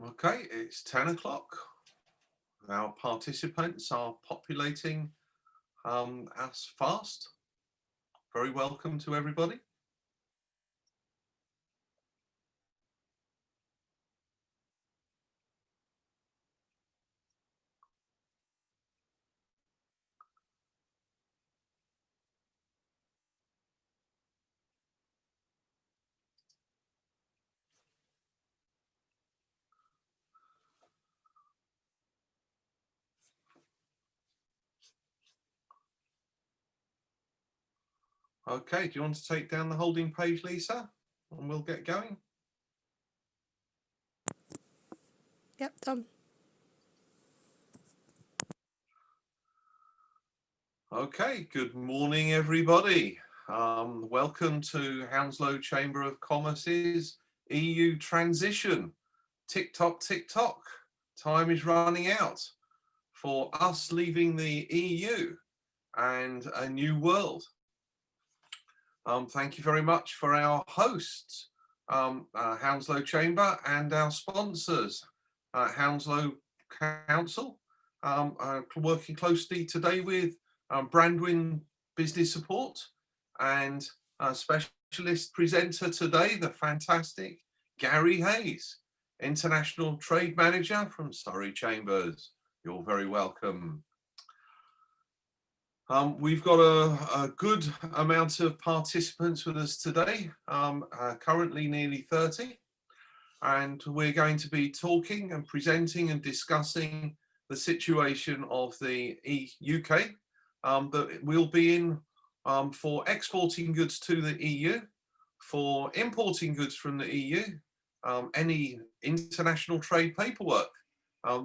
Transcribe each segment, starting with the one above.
Okay, it's 10 o'clock. Our participants are populating us fast. Very welcome to everybody. Okay, do you want to take down the holding page, Lisa? And we'll get going. Yep, Tom. Okay, good morning, everybody. Welcome to Hounslow Chamber of Commerce's EU transition. Tick tock, tick tock. Time is running out for us leaving the EU and a new world. Thank you very much for our hosts, Hounslow Chamber, and our sponsors, Hounslow Council, working closely today with Branduin Business Support, and a specialist presenter today, the fantastic Gary Hayes, International Trade Manager from Surrey Chambers. You're very welcome. We've got a good amount of participants with us today, currently nearly 30, and we're going to be talking and presenting and discussing the situation of the UK that we'll be in for exporting goods to the EU, for importing goods from the EU, any international trade paperwork,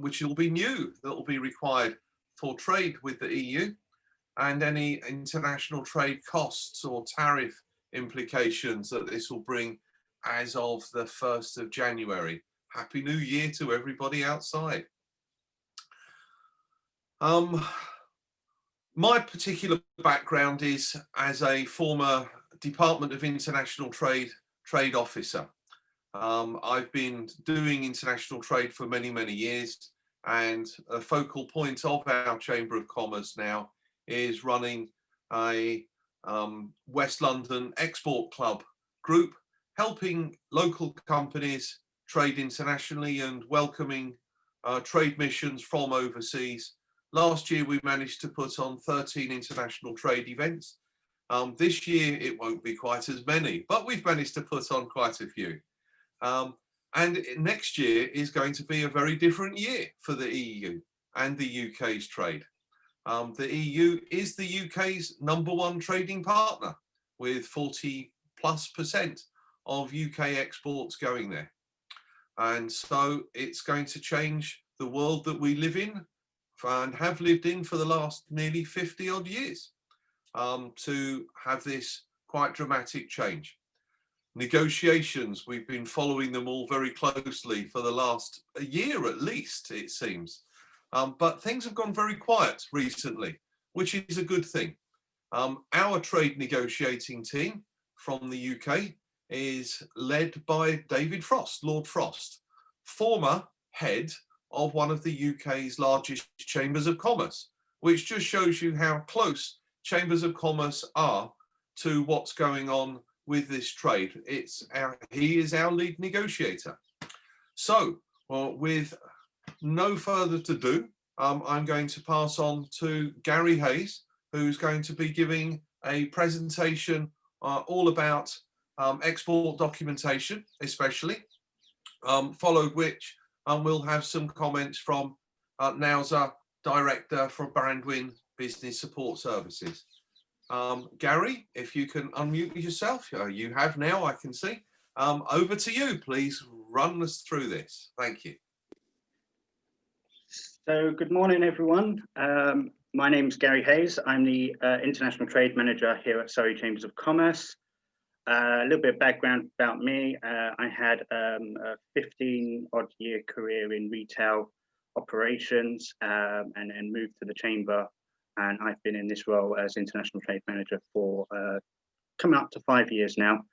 which will be new, that will be required for trade with the EU, and any international trade costs or tariff implications that this will bring as of the 1st of January. Happy New Year to everybody outside. My particular background is as a former Department of International Trade officer. I've been doing international trade for many, many years, and a focal point of our Chamber of Commerce now is running a West London Export Club group, helping local companies trade internationally and welcoming trade missions from overseas. Last year we managed to put on 13 international trade events. This year it won't be quite as many, but we've managed to put on quite a few. And next year is going to be a very different year for the EU and the UK's trade. The EU is the UK's #1 trading partner, with 40+% of UK exports going there. And so it's going to change the world that we live in and have lived in for the last nearly 50 odd years, to have this quite dramatic change. Negotiations, we've been following them all very closely for the last year at least, it seems. But things have gone very quiet recently, which is a good thing. Our trade negotiating team from the UK is led by David Frost, Lord Frost, former head of one of the UK's largest chambers of commerce, which just shows you how close chambers of commerce are to what's going on with this trade. He is our lead negotiator. So, with no further to do, I'm going to pass on to Gary Hayes, who's going to be giving a presentation all about export documentation, especially, followed which we'll have some comments from Nauzar, Director for Branduin Business Support Services. Gary, if you can unmute yourself, you have now, I can see. Over to you, please run us through this. Thank you. So good morning, everyone. My name's Gary Hayes. I'm the International Trade Manager here at Surrey Chambers of Commerce. A little bit of background about me. I had a 15-odd year career in retail operations and then moved to the Chamber. And I've been in this role as International Trade Manager for coming up to 5 years now.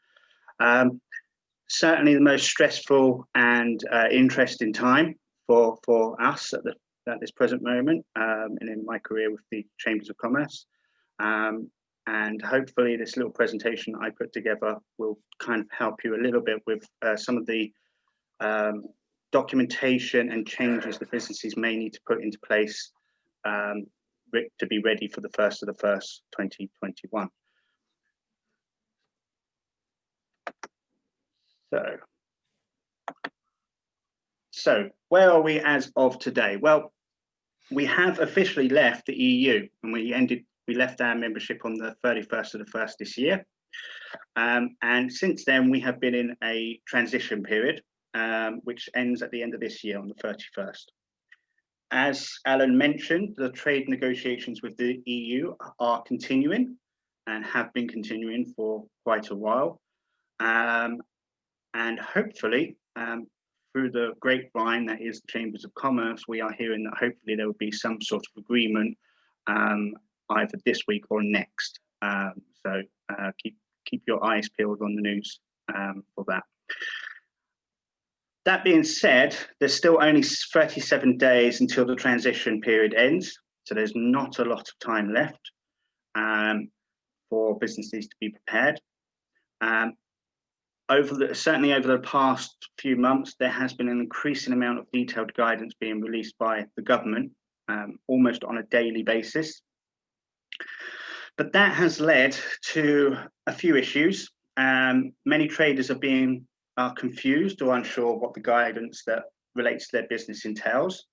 certainly the most stressful and interesting time for us at this present moment, and in my career with the Chambers of Commerce. And hopefully this little presentation I put together will kind of help you a little bit with some of the documentation and changes that businesses may need to put into place to be ready for the 1st of the 1st, 2021. So where are we as of today? Well, we have officially left the EU, and we left our membership on the 31st of the 1st this year. And since then, we have been in a transition period, which ends at the end of this year on the 31st. As Alan mentioned, the trade negotiations with the EU are continuing and have been continuing for quite a while. And hopefully, through the grapevine that is the Chambers of Commerce, we are hearing that hopefully there will be some sort of agreement either this week or next. So keep your eyes peeled on the news for that. That being said, there's still only 37 days until the transition period ends. So there's not a lot of time left for businesses to be prepared. Certainly over the past few months, there has been an increasing amount of detailed guidance being released by the government, almost on a daily basis. But that has led to a few issues. Many traders are confused or unsure what the guidance that relates to their business entails.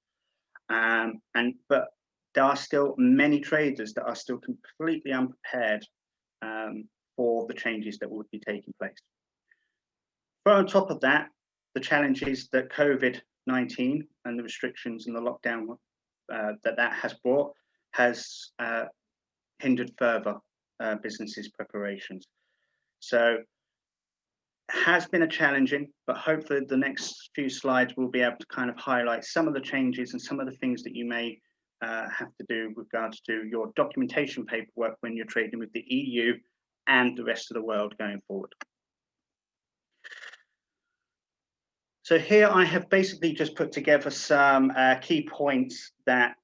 But there are still many traders that are still completely unprepared for the changes that would be taking place. But on top of that, the challenges that COVID-19 and the restrictions and the lockdown that has brought has hindered further businesses' preparations. So it has been a challenging, but hopefully the next few slides will be able to kind of highlight some of the changes and some of the things that you may have to do with regards to your documentation paperwork when you're trading with the EU and the rest of the world going forward. So here I have basically just put together some key points that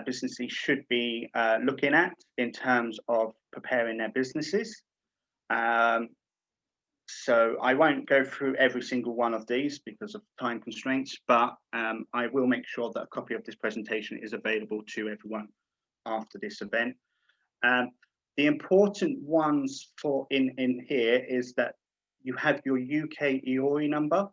businesses should be looking at in terms of preparing their businesses. So I won't go through every single one of these because of time constraints, but I will make sure that a copy of this presentation is available to everyone after this event. The important ones for in here is that you have your UK EORI number,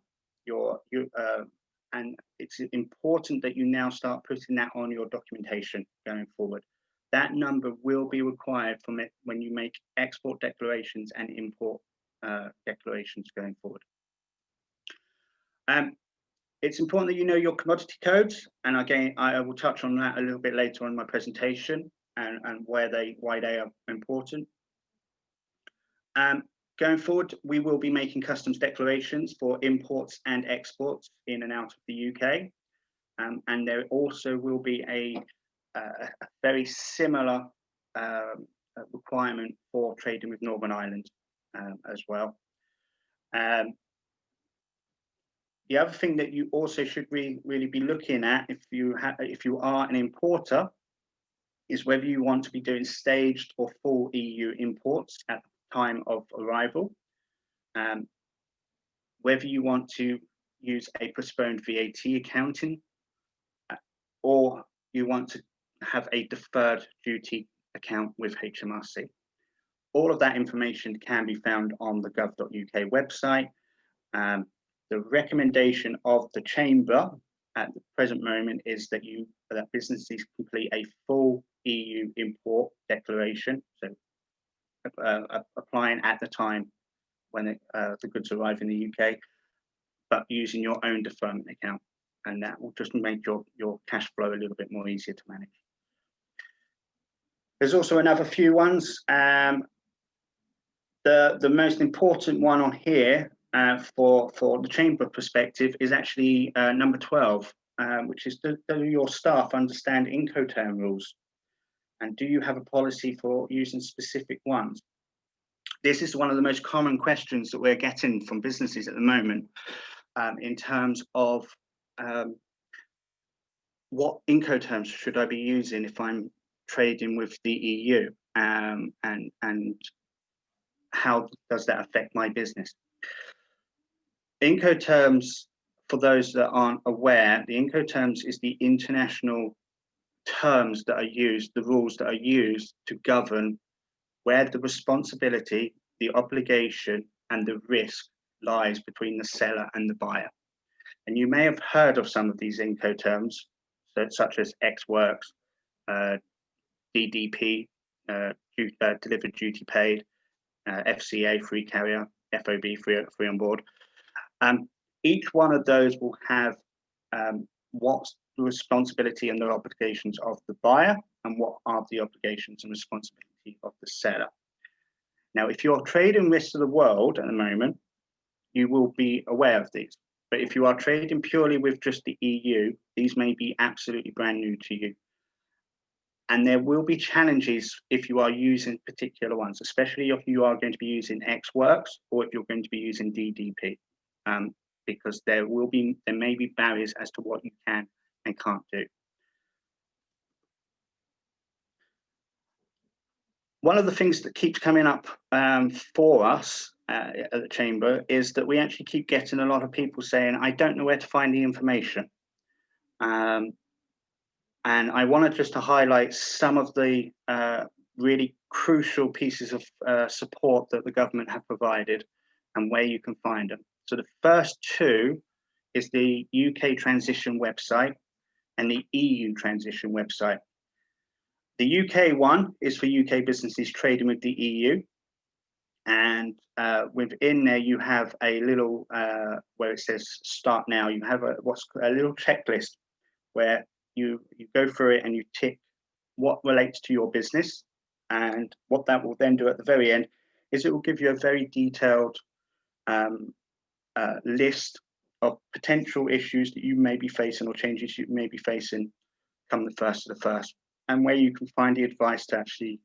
and it's important that you now start putting that on your documentation going forward. That number will be required from it when you make export declarations and import declarations going forward. It's important that you know your commodity codes, and again, I will touch on that a little bit later on in my presentation and why they are important. Going forward, we will be making customs declarations for imports and exports in and out of the UK, and there also will be a very similar requirement for trading with Northern Ireland as well. The other thing that you also should really be looking at if you are an importer is whether you want to be doing staged or full EU imports at the time of arrival, whether you want to use a postponed VAT accounting, or you want to have a deferred duty account with HMRC. All of that information can be found on the gov.uk website. The recommendation of the Chamber at the present moment is that businesses complete a full EU import declaration, so applying at the time when the goods arrive in the UK, but using your own deferment account, and that will just make your cash flow a little bit more easier to manage. There's also another few ones. The most important one on here for the Chamber perspective is actually number 12, which is do your staff understand Incoterm rules? And do you have a policy for using specific ones? This is one of the most common questions that we're getting from businesses at the moment, in terms of what Incoterms should I be using if I'm trading with the EU, and how does that affect my business? Incoterms, for those that aren't aware, the Incoterms is the international terms that are used, the rules that are used to govern where the responsibility, the obligation, and the risk lies between the seller and the buyer. And you may have heard of some of these Incoterms, such as Ex Works, DDP, delivered duty paid, FCA, free carrier, FOB, free on board. Each one of those will have what's the responsibility and the obligations of the buyer, and what are the obligations and responsibility of the seller. Now, if you're trading rest of the world at the moment, you will be aware of these. But if you are trading purely with just the EU, these may be absolutely brand new to you. And there will be challenges if you are using particular ones, especially if you are going to be using Ex Works or if you're going to be using DDP, because there may be barriers as to what you can and can't do. One of the things that keeps coming up for us at the Chamber is that we actually keep getting a lot of people saying, I don't know where to find the information. And I wanted just to highlight some of the really crucial pieces of support that the government have provided and where you can find them. So the first two is the UK transition website and the EU transition website. The UK one is for UK businesses trading with the EU. And within there, you have a little, where it says start now, you have a little checklist where you go through it and you tick what relates to your business. And what that will then do at the very end is it will give you a very detailed list of potential issues that you may be facing or changes you may be facing come the 1st of the 1st, and where you can find the advice to actually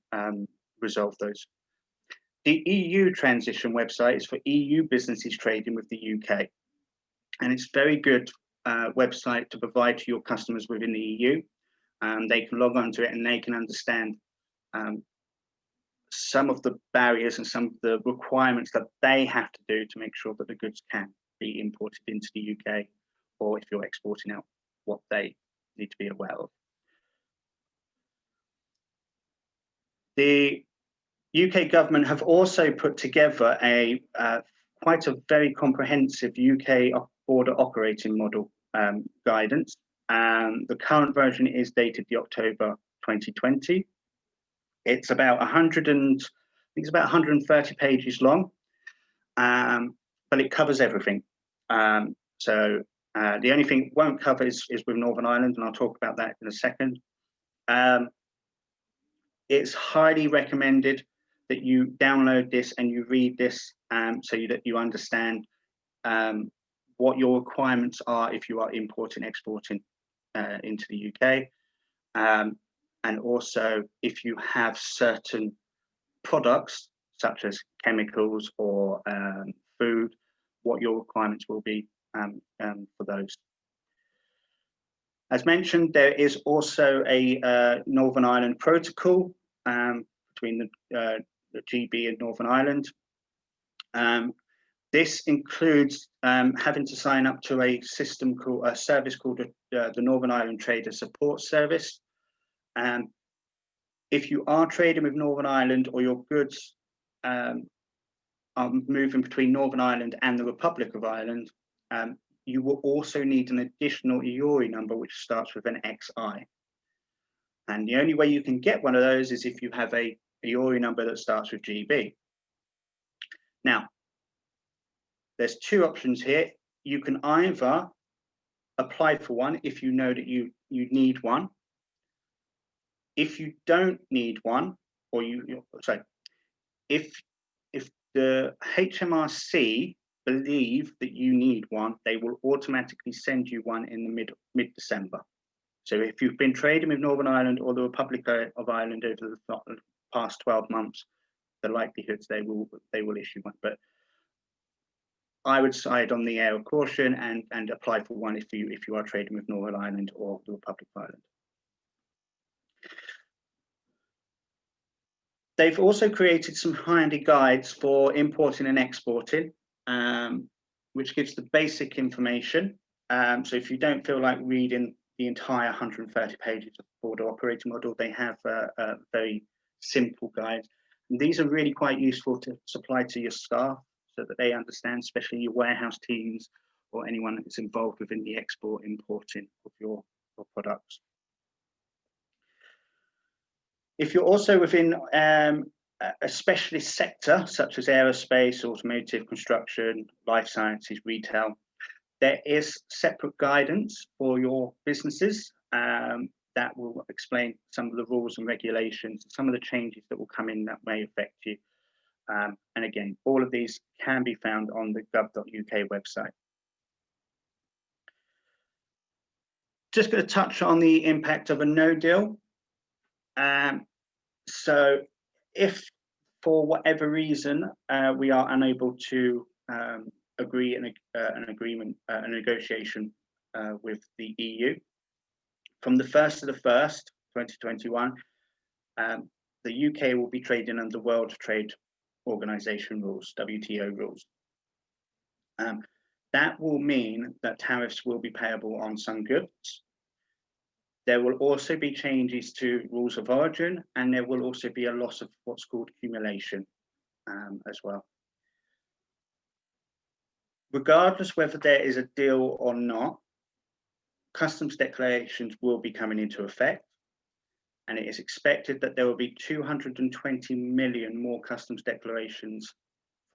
resolve those. The EU transition website is for EU businesses trading with the UK. And it's very good website to provide to your customers within the EU. They can log on to it and they can understand some of the barriers and some of the requirements that they have to do to make sure that the goods can be imported into the UK, or if you're exporting out, what they need to be aware of. The UK government have also put together a quite a very comprehensive UK border operating model guidance. The current version is dated the October 2020. It's about 130 pages long, but it covers everything. So the only thing it won't cover is with Northern Ireland, and I'll talk about that in a second. It's highly recommended that you download this and you read this so that you understand what your requirements are if you are importing, exporting into the UK. And also if you have certain products such as chemicals or food, what your requirements will be for those. As mentioned, there is also a Northern Ireland protocol between the GB and Northern Ireland. This includes having to sign up to a service called the Northern Ireland Trader Support Service. If you are trading with Northern Ireland or your goods are moving between Northern Ireland and the Republic of Ireland, you will also need an additional EORI number, which starts with an XI. And the only way you can get one of those is if you have a EORI number that starts with GB. Now, there's two options here. You can either apply for one if you know that you need one. If you don't need one, or if the HMRC believe that you need one, they will automatically send you one in the mid-December. So if you've been trading with Northern Ireland or the Republic of Ireland over the past 12 months, the likelihoods they will issue one. But I would side on the air of caution and apply for one if you are trading with Northern Ireland or the Republic of Ireland. They've also created some handy guides for importing and exporting, which gives the basic information. So if you don't feel like reading the entire 130 pages of border operating model, they have a very simple guide. And these are really quite useful to supply to your staff so that they understand, especially your warehouse teams or anyone that's involved within the export importing of your products. If you're also within a specialist sector, such as aerospace, automotive, construction, life sciences, retail, there is separate guidance for your businesses that will explain some of the rules and regulations, some of the changes that will come in that may affect you. And again, all of these can be found on the gov.uk website. Just going to touch on the impact of a no deal. So if for whatever reason we are unable to agree an agreement, a negotiation with the EU, from the 1st of the 1st, 2021, the UK will be trading under World Trade Organization rules, WTO rules. That will mean that tariffs will be payable on some goods. There will also be changes to rules of origin, and there will also be a loss of what's called accumulation as well. Regardless whether there is a deal or not, customs declarations will be coming into effect, and it is expected that there will be 220 million more customs declarations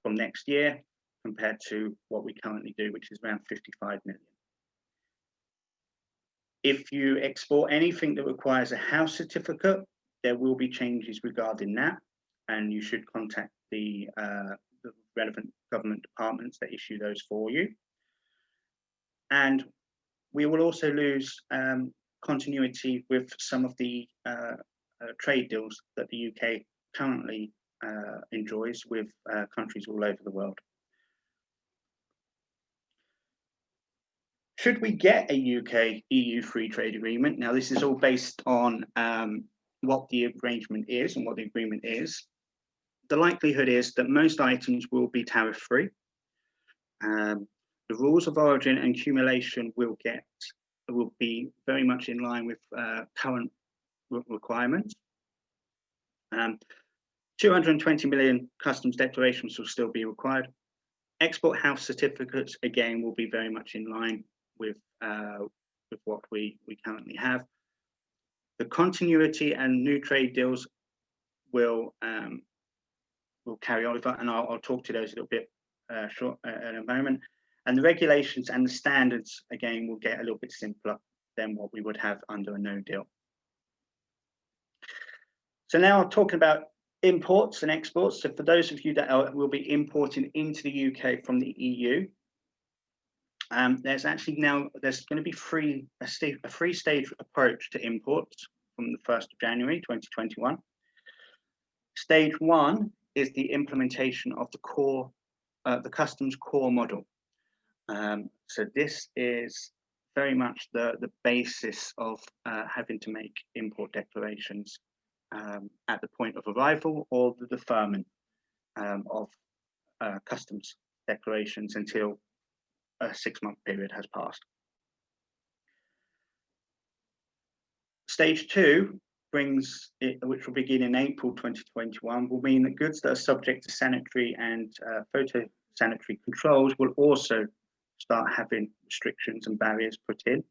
from next year compared to what we currently do, which is around 55 million. If you export anything that requires a house certificate, there will be changes regarding that, and you should contact the relevant government departments that issue those for you. And we will also lose continuity with some of the trade deals that the UK currently enjoys with countries all over the world. Should we get a UK-EU free trade agreement? Now, this is all based on what the arrangement is and what the agreement is. The likelihood is that most items will be tariff-free. The rules of origin and accumulation will be very much in line with current requirements. 220 million customs declarations will still be required. Export house certificates, again, will be very much in line with what we currently have. The continuity and new trade deals will carry on, and I'll talk to those a little bit short in a moment. And the regulations and the standards, again, will get a little bit simpler than what we would have under a no deal. So now I'm talking about imports and exports. So for those of you that will be importing into the UK from the EU, there's going to be a three-stage approach to imports from the 1st of January 2021. Stage 1 is the implementation of the customs core model. So this is very much the basis of having to make import declarations at the point of arrival or the deferment of customs declarations until a 6-month period has passed. Stage 2 which will begin in April 2021, will mean that goods that are subject to sanitary and phytosanitary controls will also start having restrictions and barriers put in,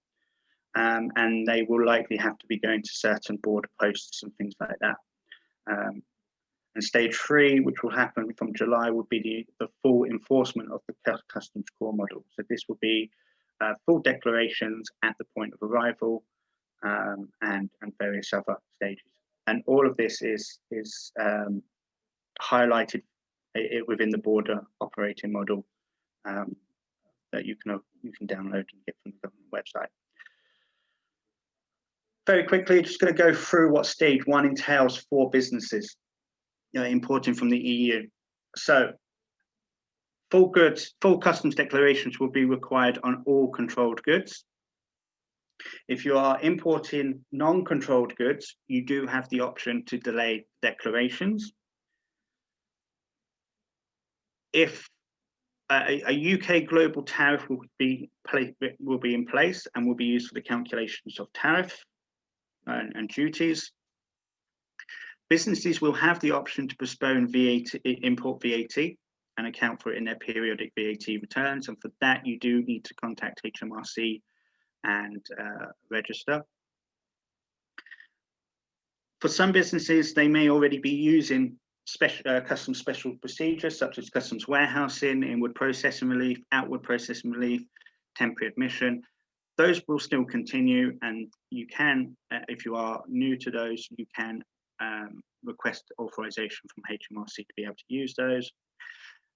and they will likely have to be going to certain border posts and things like that. And stage 3, which will happen from July, will be the full enforcement of the customs core model. So this will be full declarations at the point of arrival and various other stages. And all of this is highlighted within the border operating model that you can download and get from the government website. Very quickly, just going to go through what stage 1 entails for businesses. importing from the EU. So full customs declarations will be required on all controlled goods. If you are importing non-controlled goods, you do have the option to delay declarations. If a UK global tariff will be in place and will be used for the calculations of tariff and duties, businesses will have the option to postpone VAT, import VAT, and account for it in their periodic VAT returns. And for that, you do need to contact HMRC and register. For some businesses, they may already be using customs special procedures such as customs warehousing, inward processing relief, outward processing relief, temporary admission. Those will still continue, and you can, if you are new to those, you can request authorization from HMRC to be able to use those.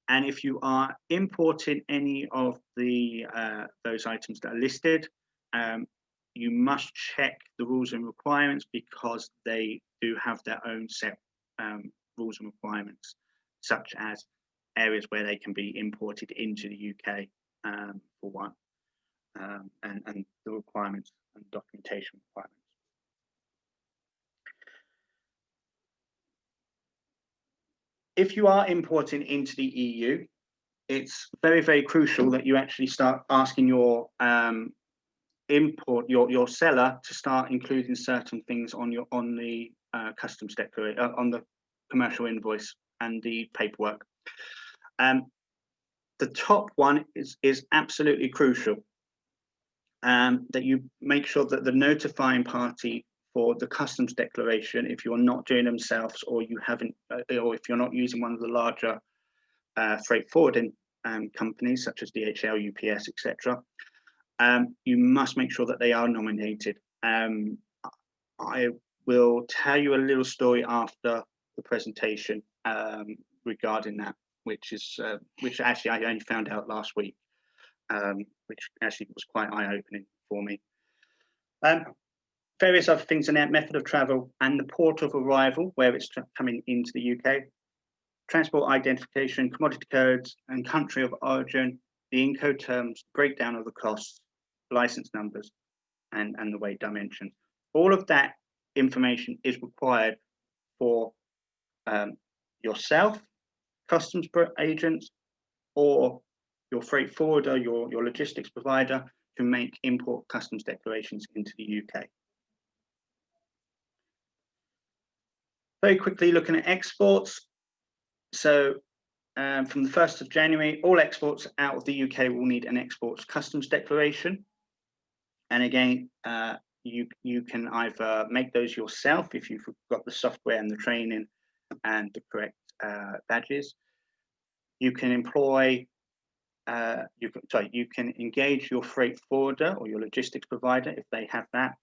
And if you are importing any of the those items that are listed, you must check the rules and requirements, because they do have their own set rules and requirements, such as areas where they can be imported into the UK, for one, and the requirements and documentation requirements. If you are importing into the EU, it's very, very crucial that you actually start asking your your seller to start including certain things on the customs declaration, on the commercial invoice and the paperwork. The top one is absolutely crucial, that you make sure that the notifying party for the customs declaration, if you're not doing themselves, or you haven't, or if you're not using one of the larger freight forwarding companies such as DHL, UPS, etc., you must make sure that they are nominated. I will tell you a little story after the presentation regarding that, which actually I only found out last week, which actually was quite eye-opening for me. Various other things in that: method of travel and the port of arrival, where it's coming into the UK, transport identification, commodity codes, and country of origin, the Incoterms, breakdown of the costs, license numbers, and the weight dimensions. All of that information is required for yourself, customs agents, or your freight forwarder, your logistics provider, to make import customs declarations into the UK. Very quickly looking at exports. So from the 1st of January, all exports out of the UK will need an exports customs declaration. And again, you can either make those yourself if you've got the software and the training and the correct badges. You can employ, you can engage your freight forwarder or your logistics provider if they have that,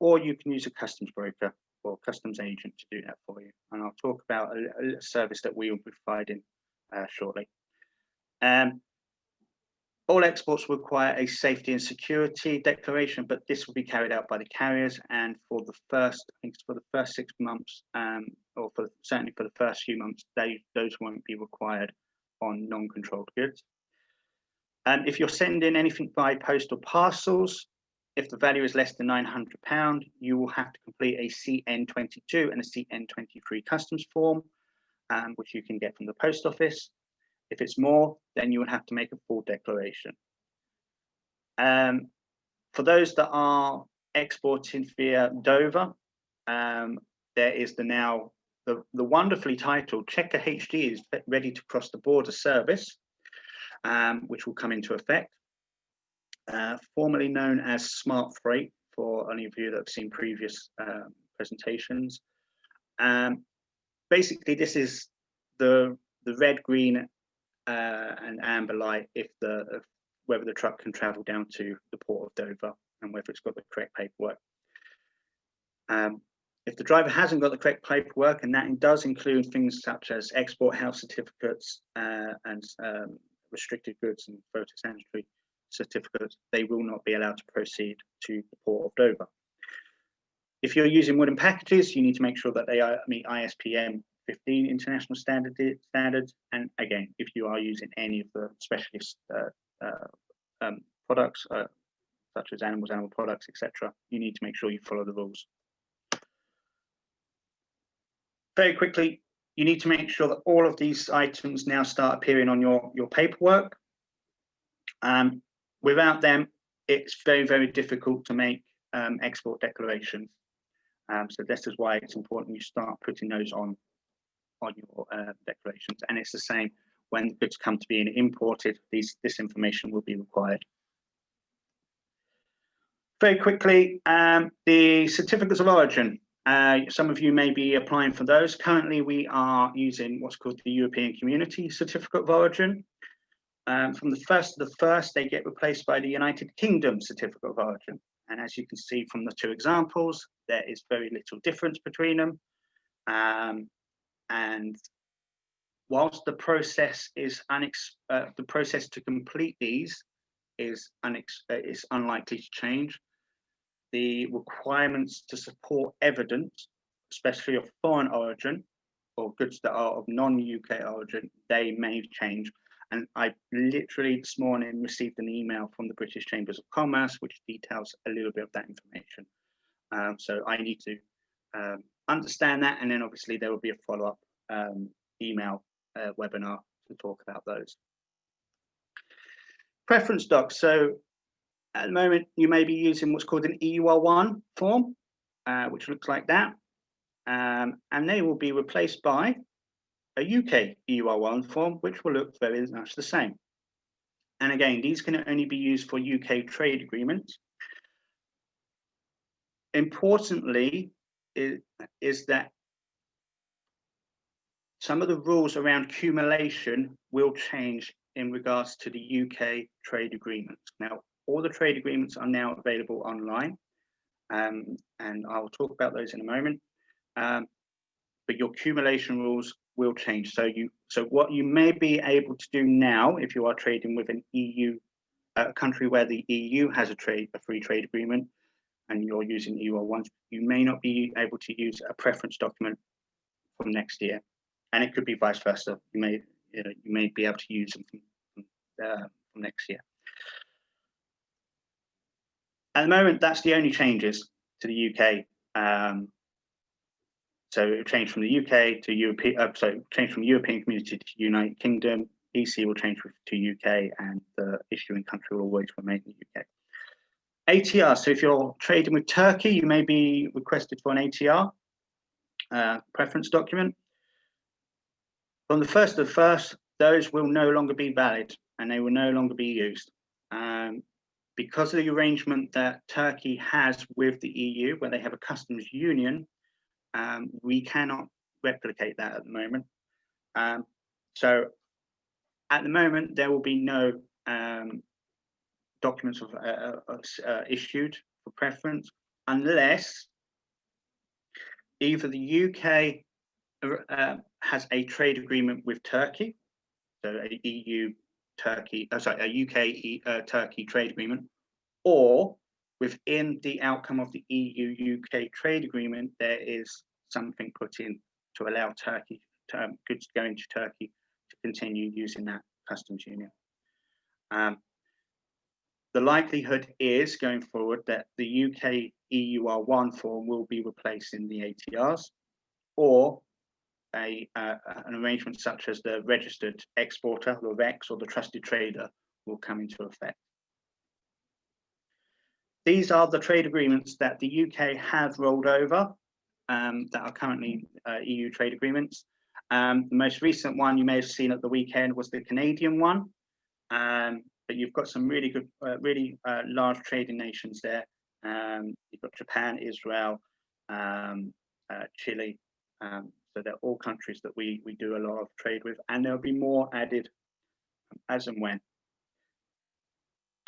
or you can use a customs broker or customs agent to do that for you. And I'll talk about a service that we will be providing shortly. All exports require a safety and security declaration, but this will be carried out by the carriers. And for the first, I think it's for the first 6 months, or certainly for the first few months, those won't be required on non-controlled goods. If you're sending anything by post or parcels, if the value is less than £900, you will have to complete a CN22 and a CN23 customs form, which you can get from the post office. If it's more, then you would have to make a full declaration. For those that are exporting via Dover, there is the wonderfully titled Checker HD is ready to cross the border service, which will come into effect. Formerly known as Smart Freight, for any of you that have seen previous presentations. Basically, this is the red, green, and amber light if whether the truck can travel down to the port of Dover and whether it's got the correct paperwork. If the driver hasn't got the correct paperwork, and that does include things such as export health certificates and restricted goods and photosanitary certificates, they will not be allowed to proceed to the port of Dover. If you're using wooden packages, you need to make sure that they meet ISPM 15 international standards. And again, if you are using any of the specialist products, such as animal products, etc., you need to make sure you follow the rules. Very quickly, you need to make sure that all of these items now start appearing on your paperwork. Without them, it's very, very difficult to make export declarations. So this is why it's important you start putting those on your declarations. And it's the same when the goods come to being imported, this information will be required. Very quickly, the certificates of origin. Some of you may be applying for those. Currently, we are using what's called the European Community Certificate of Origin. From the 1st of the 1st, they get replaced by the United Kingdom Certificate of Origin. And as you can see from the two examples, there is very little difference between them. And whilst the process is the process to complete these is unlikely to change, the requirements to support evidence, especially of foreign origin or goods that are of non-UK origin, they may change. And I literally this morning received an email from the British Chambers of Commerce, which details a little bit of that information. So I need to understand that, and then obviously there will be a follow-up email webinar to talk about those. Preference docs. So at the moment, you may be using what's called an EUR1 form, which looks like that. And they will be replaced by a UK EUR1 form, which will look very much the same. And again, these can only be used for UK trade agreements. Importantly, is that some of the rules around accumulation will change in regards to the UK trade agreements. Now, all the trade agreements are now available online, and I'll talk about those in a moment. But your accumulation rules will change. So what you may be able to do now, if you are trading with an EU, a country where the EU has a free trade agreement, and you're using EUR1s, you may not be able to use a preference document from next year, and it could be vice versa. You may be able to use them from next year. At the moment, that's the only changes to the UK. So it changed from the UK to European. So change from European Community to United Kingdom. EC will change to UK, and the issuing country will always remain the UK. ATR. So if you're trading with Turkey, you may be requested for an ATR preference document. From the 1st of the 1st, those will no longer be valid, and they will no longer be used. Because of the arrangement that Turkey has with the EU, where they have a customs union, we cannot replicate that at the moment. So at the moment, there will be no documents issued for preference unless either the UK has a trade agreement with Turkey, so a UK Turkey trade agreement, or within the outcome of the EU-UK trade agreement, there is something put in to allow Turkey goods going to Turkey to continue using that customs union. The likelihood is going forward that the UK EUR1 form will be replacing the ATRs, or an arrangement such as the registered exporter, the REX, or the trusted trader will come into effect. These are the trade agreements that the UK has rolled over that are currently EU trade agreements. The most recent one you may have seen at the weekend was the Canadian one, but you've got some really good, really large trading nations there. You've got Japan, Israel, Chile. So they're all countries that we do a lot of trade with, and there'll be more added as and when.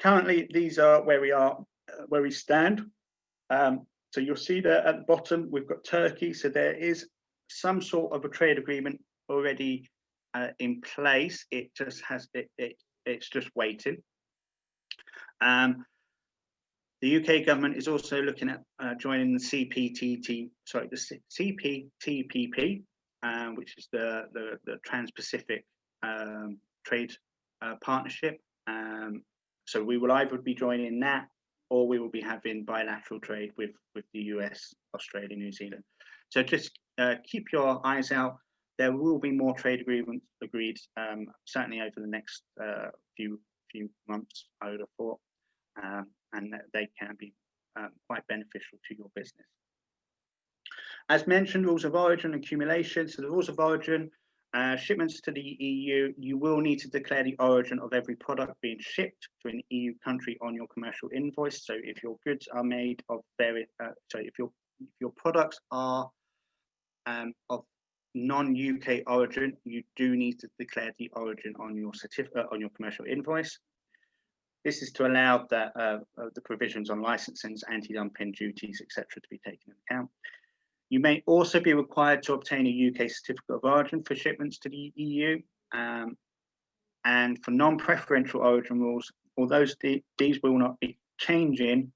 Currently, these are where we are, where we stand. So you'll see there at the bottom, we've got Turkey. So there is some sort of a trade agreement already in place. It just has it's just waiting. The UK government is also looking at joining the CPTPP, which is the Trans-Pacific Trade Partnership. So we will either be joining that, or we will be having bilateral trade with the US, Australia, New Zealand. So just keep your eyes out. There will be more trade agreements agreed, certainly over the next few months, I would have thought, and that they can be quite beneficial to your business. As mentioned, rules of origin and accumulation. So the rules of origin, shipments to the EU, you will need to declare the origin of every product being shipped to an EU country on your commercial invoice. So if your goods are made of various, if your products are of non-UK origin, you do need to declare the origin on your certificate, on your commercial invoice. This is to allow that the provisions on licensings, anti-dumping duties, etc., to be taken into account. You may also be required to obtain a UK certificate of origin for shipments to the EU. And for non-preferential origin rules, although these will not be changing,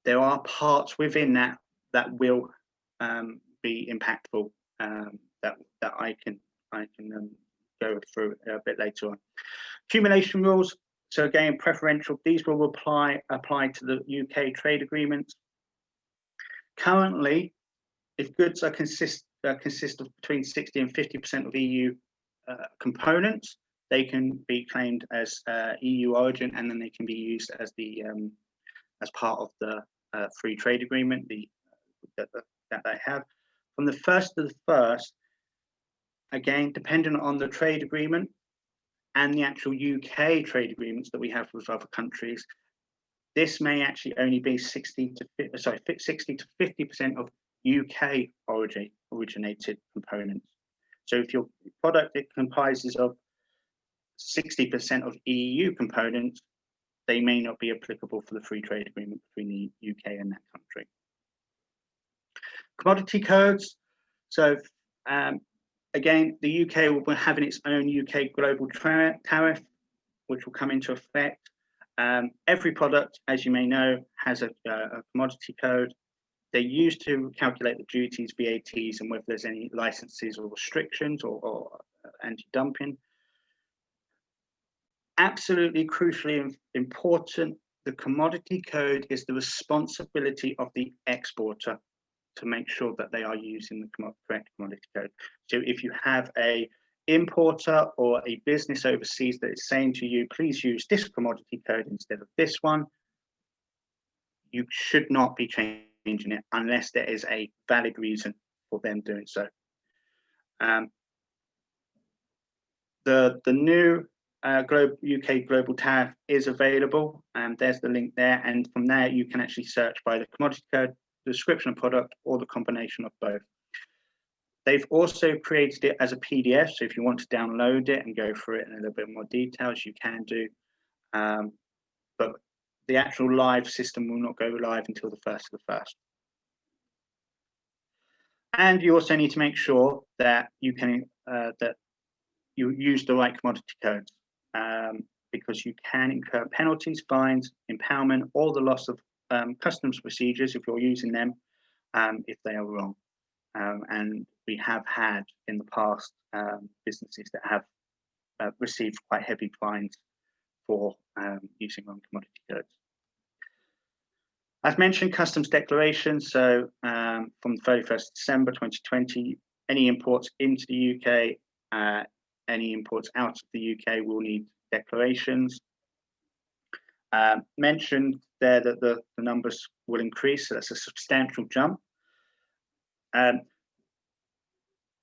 there are parts within that will be impactful that I can go through a bit later on. Accumulation rules. So again, preferential. These will apply to the UK trade agreements. Currently, if goods are consist of between 60 and 50% of EU components, they can be claimed as EU origin, and then they can be used as the as part of the free trade agreement that they have. From the 1st of the 1st, again, depending on the trade agreement and the actual UK trade agreements that we have with other countries, this may actually only be 60 to 50% of UK originated components. So if your product comprises of 60% of EU components, they may not be applicable for the free trade agreement between the UK and that country. Commodity codes. So again, the UK will be having its own UK global tariff, which will come into effect. Every product, as you may know, has a commodity code. They're used to calculate the duties, VATs, and whether there's any licenses or restrictions or anti-dumping. Absolutely crucially important, the commodity code is the responsibility of the exporter to make sure that they are using the correct commodity code. So if you have a importer or a business overseas that is saying to you, please use this commodity code instead of this one, you should not be changing it unless there is a valid reason for them doing so. The new UK global tariff is available, and there's the link there, and from there you can actually search by the commodity code, the description of product, or the combination of both. They've also created it as a PDF, so if you want to download it and go through it in a little bit more details, you can do. But the actual live system will not go live until the 1st of the 1st. And you also need to make sure that you can that you use the right commodity codes, because you can incur penalties, fines, impoundment, or the loss of customs procedures if you're using them if they are wrong. And we have had in the past businesses that have received quite heavy fines for using wrong commodity codes. As mentioned, customs declarations. So from the 31st December 2020, any imports into the UK, any imports out of the UK will need declarations. Mentioned there that the numbers will increase, so that's a substantial jump.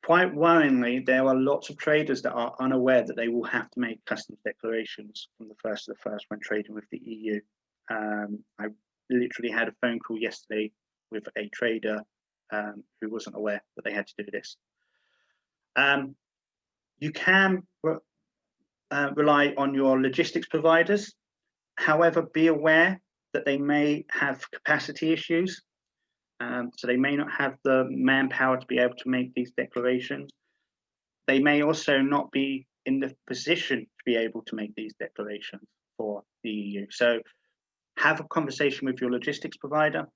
Quite worryingly, there are lots of traders that are unaware that they will have to make customs declarations from the 1st of the 1st when trading with the EU. I literally had a phone call yesterday with a trader who wasn't aware that they had to do this. You can rely on your logistics providers. However, be aware that they may have capacity issues. So they may not have the manpower to be able to make these declarations. They may also not be in the position to be able to make these declarations for the EU. So have a conversation with your logistics provider.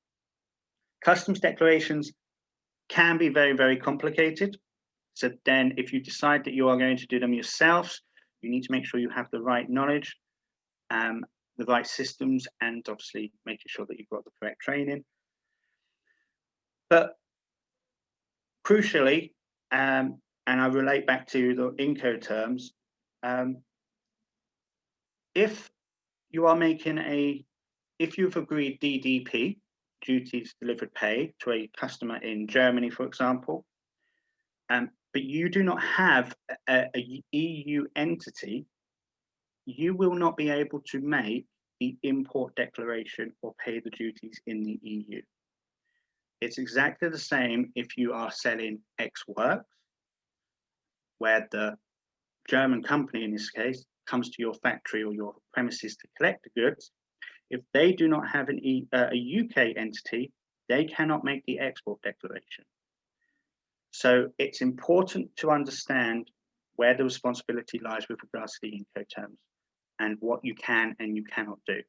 Customs declarations can be very, very complicated. So then if you decide that you are going to do them yourselves, you need to make sure you have the right knowledge, the right systems, and obviously making sure that you've got the correct training. But crucially, and I relate back to the Incoterms, if you are if you've agreed DDP, duties delivered pay, to a customer in Germany, for example, but you do not have a EU entity, you will not be able to make the import declaration or pay the duties in the EU. It's exactly the same if you are selling X works, where the German company, in this case, comes to your factory or your premises to collect the goods. If they do not have a UK entity, they cannot make the export declaration. So it's important to understand where the responsibility lies with regards to the Incoterms and what you can and you cannot do.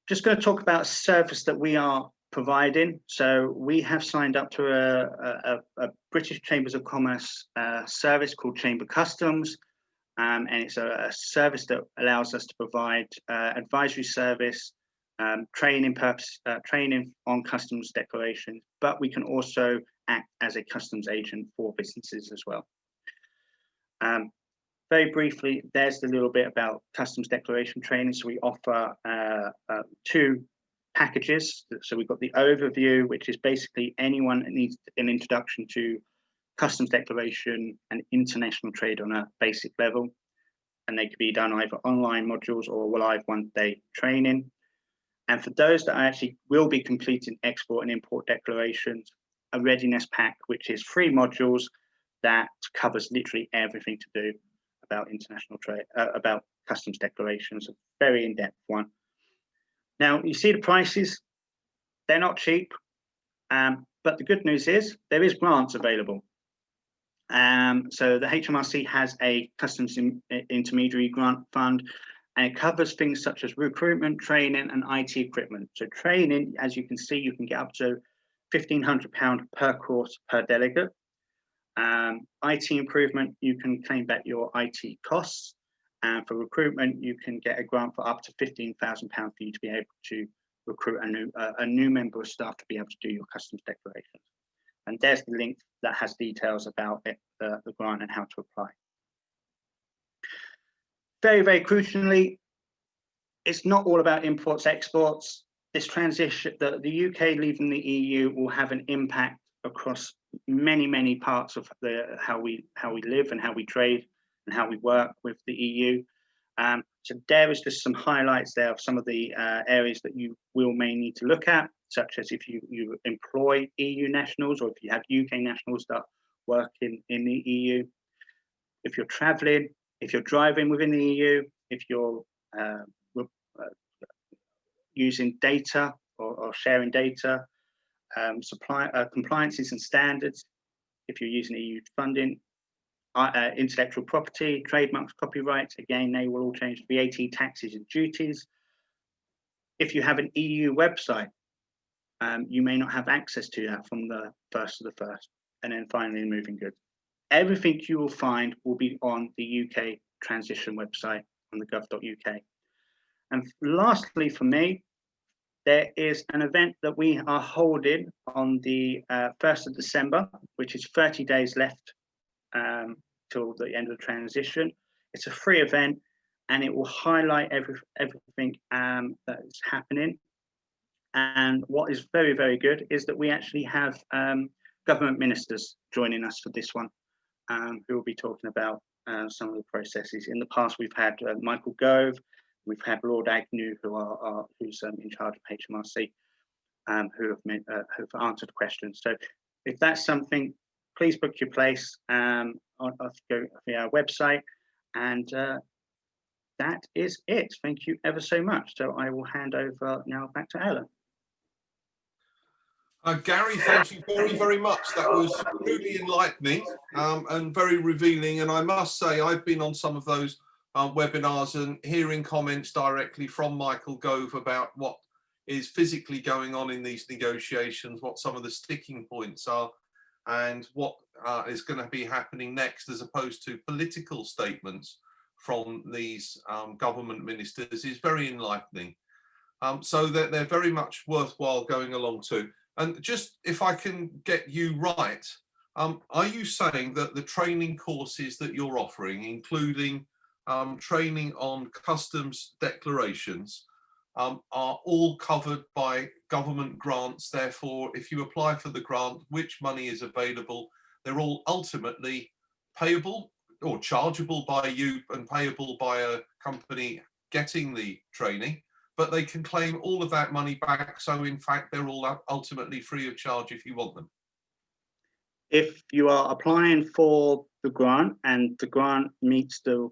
Just going to talk about a service that we are providing. So we have signed up to a British Chambers of Commerce service called Chamber Customs. And it's a service that allows us to provide advisory service, training on customs declarations, but we can also act as a customs agent for businesses as well. Very briefly, there's a little bit about customs declaration training. So we offer 2 packages. So we've got the overview, which is basically anyone that needs an introduction to customs declaration and international trade on a basic level. And they could be done either online modules or live one-day training. And for those that actually will be completing export and import declarations, a readiness pack, which is 3 modules that covers literally everything to do about international trade, about customs declarations, a very in-depth one. Now, you see the prices, they're not cheap, but the good news is there is grants available. So the HMRC has a customs intermediary grant fund, and it covers things such as recruitment, training, and IT equipment. So training, as you can see, you can get up to £1,500 per course per delegate. IT improvement, you can claim back your IT costs. And for recruitment, you can get a grant for up to £15,000 for you to be able to recruit a new member of staff to be able to do your customs declarations. And there's the link that has details about it, the grant and how to apply. Very, very crucially, it's not all about imports, exports. This transition, the UK leaving the EU will have an impact across many, many parts of how we live and how we trade and how we work with the EU. So there is just some highlights there of some of the areas that you may need to look at, such as if you employ EU nationals or if you have UK nationals that work in the EU. If you're traveling, if you're driving within the EU, if you're using data or sharing data, compliances and standards, if you're using EU funding, intellectual property, trademarks, copyrights, again, they will all change. VAT, taxes and duties. If you have an EU website, you may not have access to that from the 1st to the 1st. And then finally, moving goods. Everything you will find will be on the UK transition website on the gov.uk. And lastly, for me, there is an event that we are holding on the 1st of December, which is 30 days left till the end of the transition. It's a free event and it will highlight everything that is happening. And what is very, very good is that we actually have government ministers joining us for this one, who will be talking about some of the processes. In the past, we've had Michael Gove, we've had Lord Agnew, who's in charge of HMRC, who have answered questions. So if that's something, please book your place on our website. And that is it. Thank you ever so much. So I will hand over now back to Alan. Gary, thank you very, very much. That was truly enlightening and very revealing. And I must say, I've been on some of those webinars and hearing comments directly from Michael Gove about what is physically going on in these negotiations, what some of the sticking points are. and what is going to be happening next, as opposed to political statements from these government ministers, is very enlightening. So that they're very much worthwhile going along to. And just if I can get you right, are you saying that the training courses that you're offering, including training on customs declarations, are all covered by government grants? Therefore, if you apply for the grant, which money is available, they're all ultimately payable or chargeable by you and payable by a company getting the training, but they can claim all of that money back. So in fact, they're all ultimately free of charge if you want them. If you are applying for the grant and the grant meets the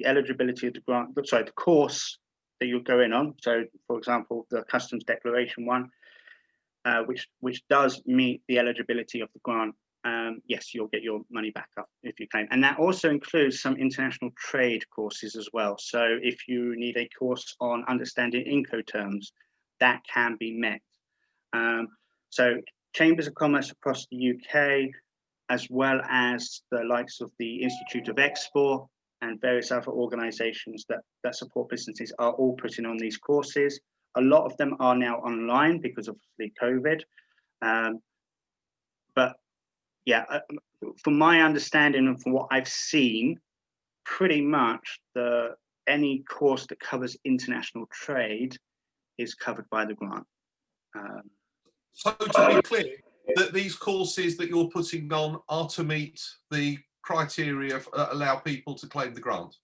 eligibility of the grant, sorry, the course that you're going on. So, for example, the customs declaration one, which does meet the eligibility of the grant, yes, you'll get your money back up if you claim. And that also includes some international trade courses as well. So if you need a course on understanding Incoterms, that can be met. So Chambers of Commerce across the UK, as well as the likes of the Institute of Export and various other organisations that support businesses, are all putting on these courses. A lot of them are now online because of the COVID. But yeah, from my understanding and from what I've seen, pretty much any course that covers international trade is covered by the grant. So to be clear, that these courses that you're putting on are to meet the criteria that allow people to claim the grant?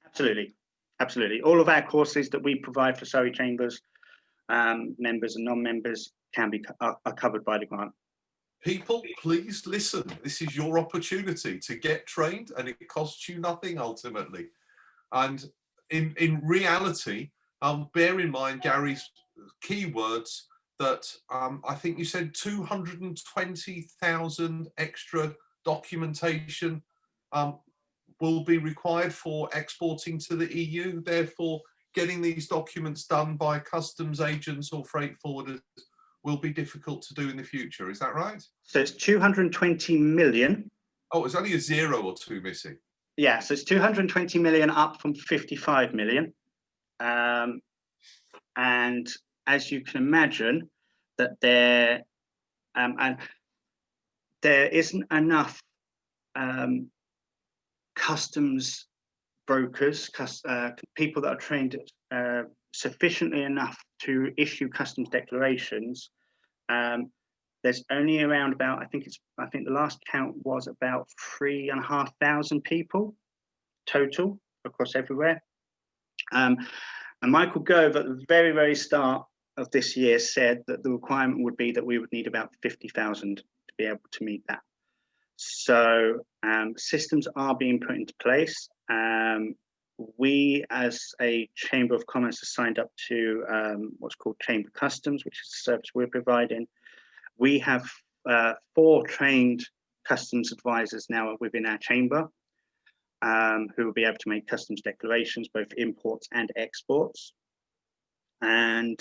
Absolutely, absolutely. All of our courses that we provide for Surrey Chambers members and non-members are covered by the grant. People, please listen. This is your opportunity to get trained, and it costs you nothing ultimately. And in reality, bear in mind Gary's keywords, that I think you said 220,000 extra documentation will be required for exporting to the EU. Therefore, getting these documents done by customs agents or freight forwarders will be difficult to do in the future. Is that right? So it's 220 million. Oh, it's only a 0 or 2 missing. Yeah, so it's 220 million up from 55 million. And as you can imagine, that there isn't enough customs brokers, people that are trained sufficiently enough to issue customs declarations. There's only around about, I think the last count was about 3,500 people total across everywhere. And Michael Gove at the very, very start of this year said that the requirement would be that we would need about 50,000 to be able to meet that. So systems are being put into place. We, as a Chamber of Commerce, are signed up to what's called Chamber Customs, which is a service we're providing. We have 4 trained customs advisors now within our chamber, who will be able to make customs declarations, both imports and exports. And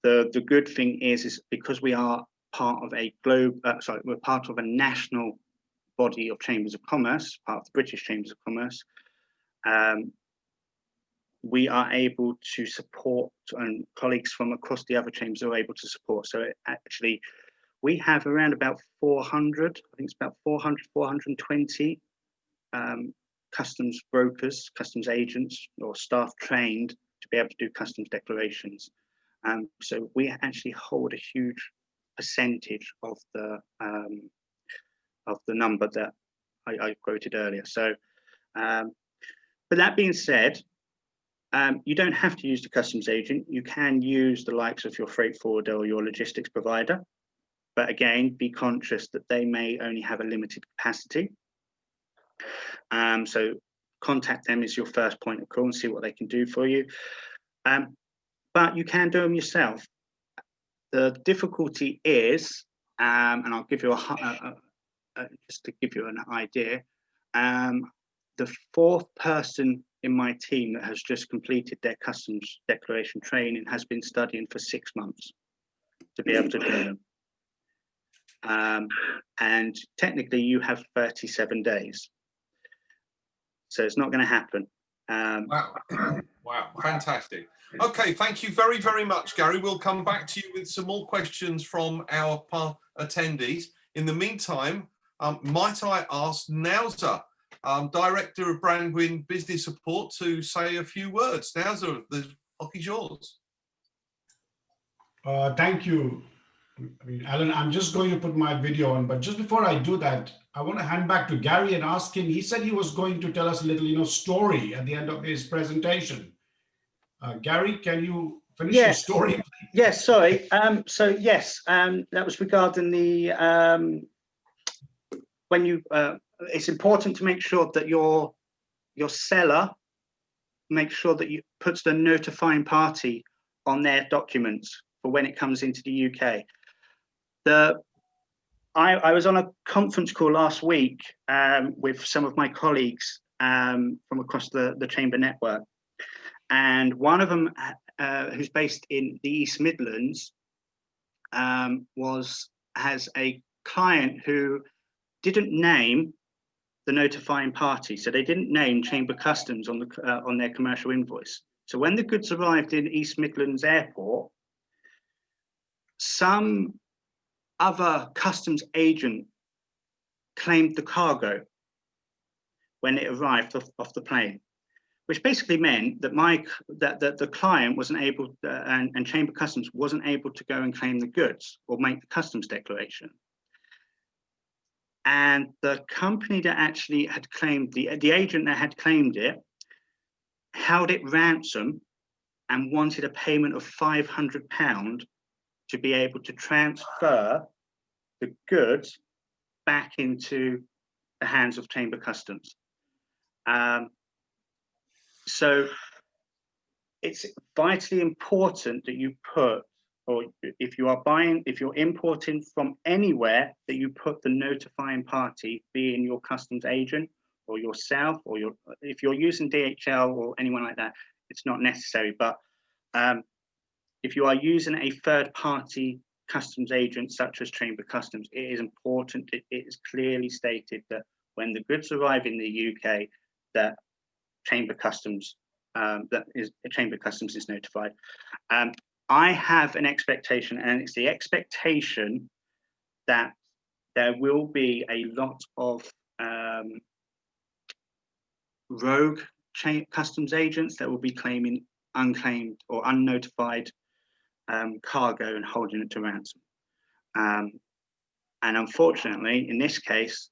the good thing is because we are part of we're part of a national body of Chambers of Commerce, part of the British Chambers of Commerce. We are able to support, and colleagues from across the other chambers are able to support. So actually, we have around about 400, I think it's about 420 customs brokers, customs agents, or staff trained to be able to do customs declarations. So we actually hold a huge percentage of the number that I quoted earlier. So, but that being said, you don't have to use the customs agent. You can use the likes of your freight forwarder or your logistics provider. But again, be conscious that they may only have a limited capacity. So contact them as your first point of call and see what they can do for you. But you can do them yourself. The difficulty is, and I'll give you just to give you an idea, the 4th person in my team that has just completed their customs declaration training has been studying for 6 months to be able to do them. And technically you have 37 days. So it's not going to happen. Wow. Wow, fantastic. Okay, thank you very, very much, Gary. We'll come back to you with some more questions from our attendees. In the meantime, might I ask Nauzar, Director of Branduin Business Support, to say a few words. Nauzar, the clock is yours. Thank you. Alan, I'm just going to put my video on, but just before I do that, I want to hand back to Gary and ask him. He said he was going to tell us a little, story at the end of his presentation. Gary, can you finish your story? Yes, sorry. So yes, that was regarding the when you. It's important to make sure that your seller makes sure that you puts the notifying party on their documents for when it comes into the UK. I was on a conference call last week with some of my colleagues from across the Chamber network, and one of them, who's based in the East Midlands, has a client who didn't name the notifying party, so they didn't name Chamber Customs on their commercial invoice. So when the goods arrived in East Midlands Airport, some other customs agent claimed the cargo when it arrived off the plane, which basically meant that the client wasn't able and Chamber Customs wasn't able to go and claim the goods or make the customs declaration. And the company that actually had claimed the agent that had claimed it held it ransom and wanted a payment of £500 to be able to transfer the goods back into the hands of Chamber Customs. So it's vitally important that you put, or if you're importing from anywhere, that you put the notifying party, being your customs agent or yourself, or if you're using DHL or anyone like that, it's not necessary. But if you are using a third party customs agent such as Chamber Customs, it is important. It is clearly stated that when the goods arrive in the UK, that Chamber Customs is notified. I have an expectation, and it's the expectation that there will be a lot of rogue customs agents that will be claiming unclaimed or unnotified cargo and holding it to ransom. And unfortunately, in this case,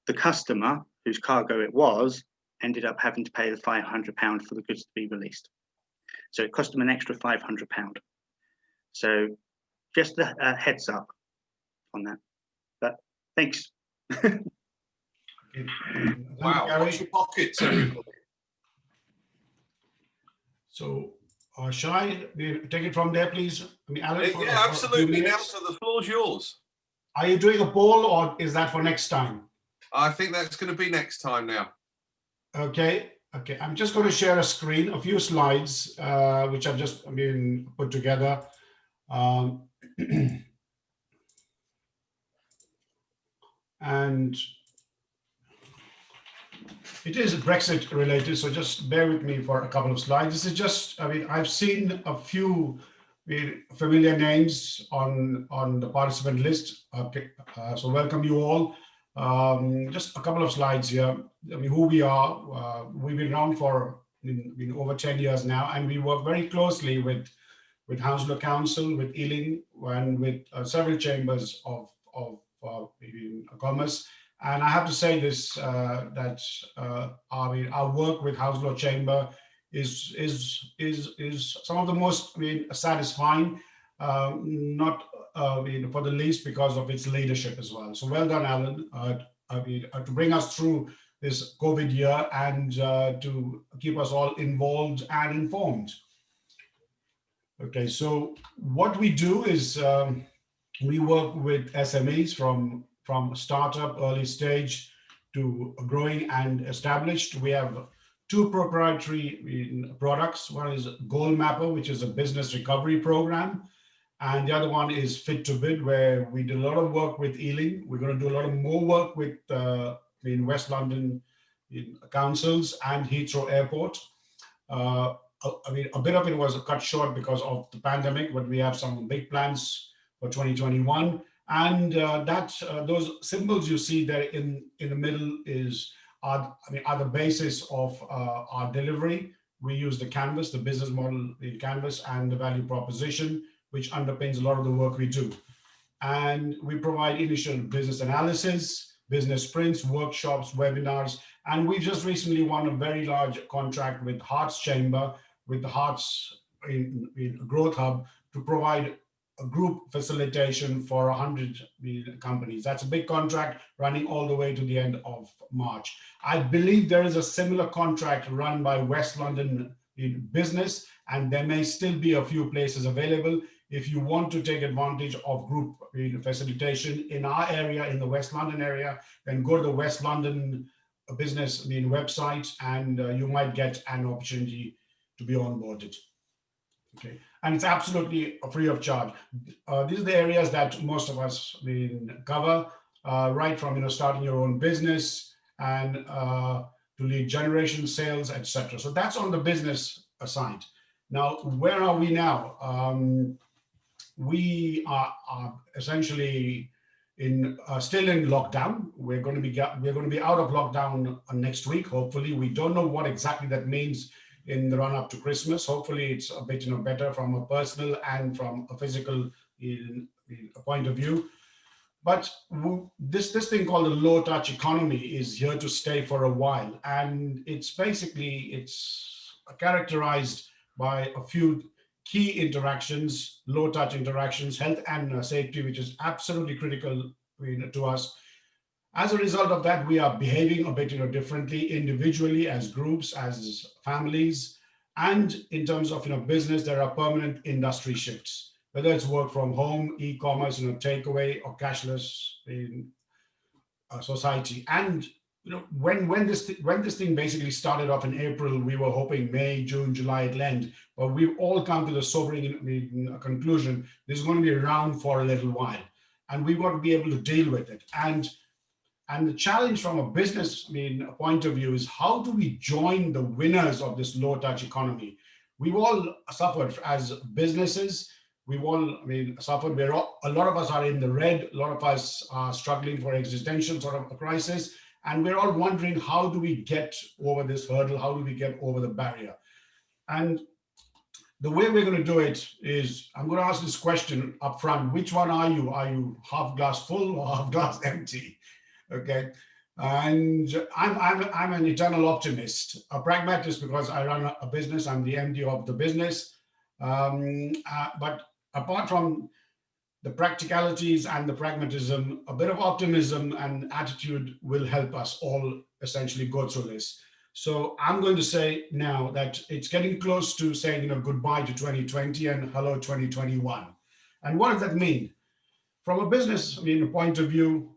the customer whose cargo it was ended up having to pay the £500 for the goods to be released. So it cost them an extra £500. So just a heads up on that. But thanks. Wow, watch your pockets, everybody. So shall I take it from there, please? I mean, Alan, yeah, absolutely. Now, so the floor's yours. Are you doing a poll, or is that for next time? I think that's going to be next time now. Okay. I'm just going to share a screen, a few slides, which I've just put together. And it is Brexit related, so just bear with me for a couple of slides. This is just, I've seen a few familiar names on the participant list. Okay, so welcome you all. Just a couple of slides here. Who we are. We've been around for over 10 years now, and we work very closely with Hounslow Council, with Ealing, and with several chambers of commerce. And I have to say this, that our work with Hounslow Chamber is some of the most satisfying, not for the least because of its leadership as well. So well done, Alan, to bring us through this COVID year and to keep us all involved and informed. Okay, so what we do is we work with SMEs from startup, early stage to growing and established. We have two proprietary products. One is Goal Mapper, which is a business recovery program. And the other one is Fit to Bid, where we did a lot of work with Ealing. We're going to do a lot of more work with in West London in councils and Heathrow Airport. I mean, a bit of it was cut short because of the pandemic, but we have some big plans for 2021. And those symbols you see there in the middle are the basis of our delivery. We use the canvas, the business model in canvas, and the value proposition, which underpins a lot of the work we do. And we provide initial business analysis, business sprints, workshops, webinars, and we've just recently won a very large contract with Hearts Chamber, with the Hearts in Growth Hub, to provide a group facilitation for 100 companies. That's a big contract running all the way to the end of March. I believe there is a similar contract run by West London Business, and there may still be a few places available. If you want to take advantage of group facilitation in our area, in the West London area, then go to the West London Business website, and you might get an opportunity to be onboarded. Okay, and it's absolutely free of charge. These are the areas that most of us cover, right from starting your own business and to lead generation, sales, etc. So that's on the business side. Now, where are we now? We are essentially still in lockdown. We're going to be out of lockdown next week. Hopefully, we don't know what exactly that means in the run up to Christmas. Hopefully, it's a bit better from a personal and from a physical point of view. But this thing called the low touch economy is here to stay for a while, and it's characterized by a few key interactions, low touch interactions, health and safety, which is absolutely critical to us. As a result of that, we are behaving a bit differently individually, as groups, as families, and in terms of business, there are permanent industry shifts, whether it's work from home, e-commerce, takeaway, or cashless in society. And when this thing basically started off in April, we were hoping May, June, July it'll end, but we've all come to the sobering conclusion this is going to be around for a little while, and we've got to be able to deal with it. And the challenge from a business point of view is, how do we join the winners of this low touch economy? We've all suffered as businesses. We've all suffered. A lot of us are in the red. A lot of us are struggling for existential sort of a crisis. And we're all wondering, how do we get over this hurdle? How do we get over the barrier? And the way we're going to do it is, I'm going to ask this question up front. Which one are you? Are you half glass full or half glass empty? Okay. And I'm an eternal optimist, a pragmatist, because I run a business. I'm the MD of the business. But apart from the practicalities and the pragmatism, a bit of optimism and attitude will help us all essentially go through this. So I'm going to say now that it's getting close to saying goodbye to 2020 and hello 2021. And what does that mean? From a business point of view,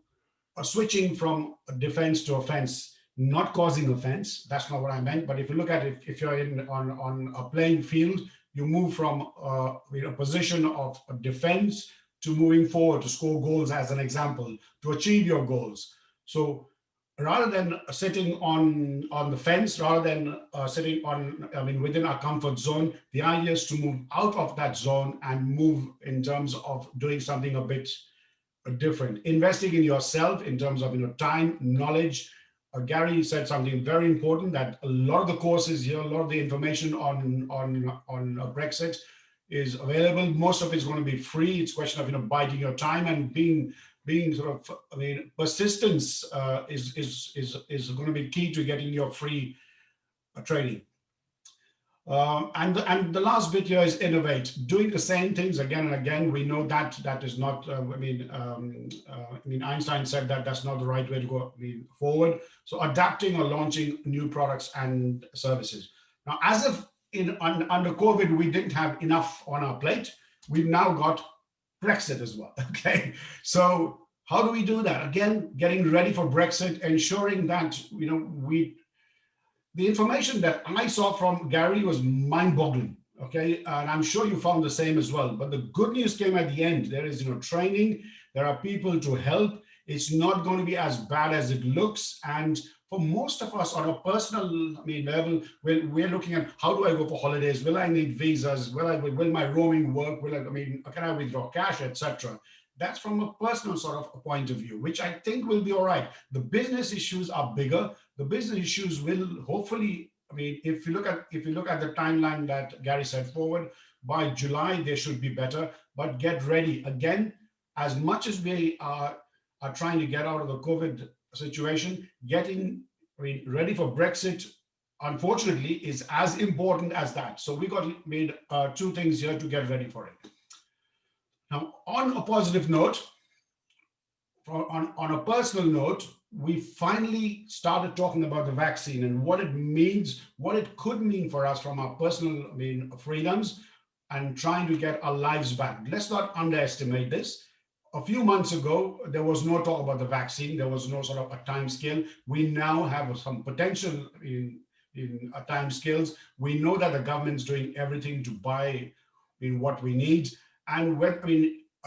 switching from defense to offense, not causing offense. That's not what I meant. But if you look at it, if you're on a playing field, you move from a position of defense to moving forward to score goals, as an example, to achieve your goals. So rather than sitting on the fence, rather than sitting within our comfort zone, the idea is to move out of that zone and move in terms of doing something a bit different, investing in yourself in terms of time, knowledge. Gary said something very important, that a lot of the courses here, a lot of the information on Brexit is available. Most of it's going to be free. It's a question of biding your time and being sort of, persistence is going to be key to getting your free training. And the last bit here is innovate, doing the same things again and again. We know that is not. Einstein said that that's not the right way to go forward. So adapting or launching new products and services. Now, as if under COVID we didn't have enough on our plate, we've now got Brexit as well. Okay, so how do we do that? Again, getting ready for Brexit, ensuring that the information that I saw from Gary was mind-boggling. Okay, and I'm sure you found the same as well. But the good news came at the end. There is, training. There are people to help. It's not going to be as bad as it looks. And for most of us on a personal level, we're looking at how do I go for holidays? Will I need visas? Will my roaming work? Can I withdraw cash, etc.? That's from a personal sort of a point of view, which I think will be all right. The business issues are bigger. The business issues will hopefully, if you look at the timeline that Gary set forward, by July they should be better. But get ready again, as much as we are trying to get out of the COVID situation, getting ready for Brexit, unfortunately, is as important as that. So we got made two things here to get ready for it. Now, on a positive note, on a personal note, we finally started talking about the vaccine and what it means, what it could mean for us from our personal freedoms and trying to get our lives back. Let's not underestimate this. A few months ago, there was no talk about the vaccine. There was no sort of a time scale. We now have some potential in time scales. We know that the government's doing everything to buy what we need. And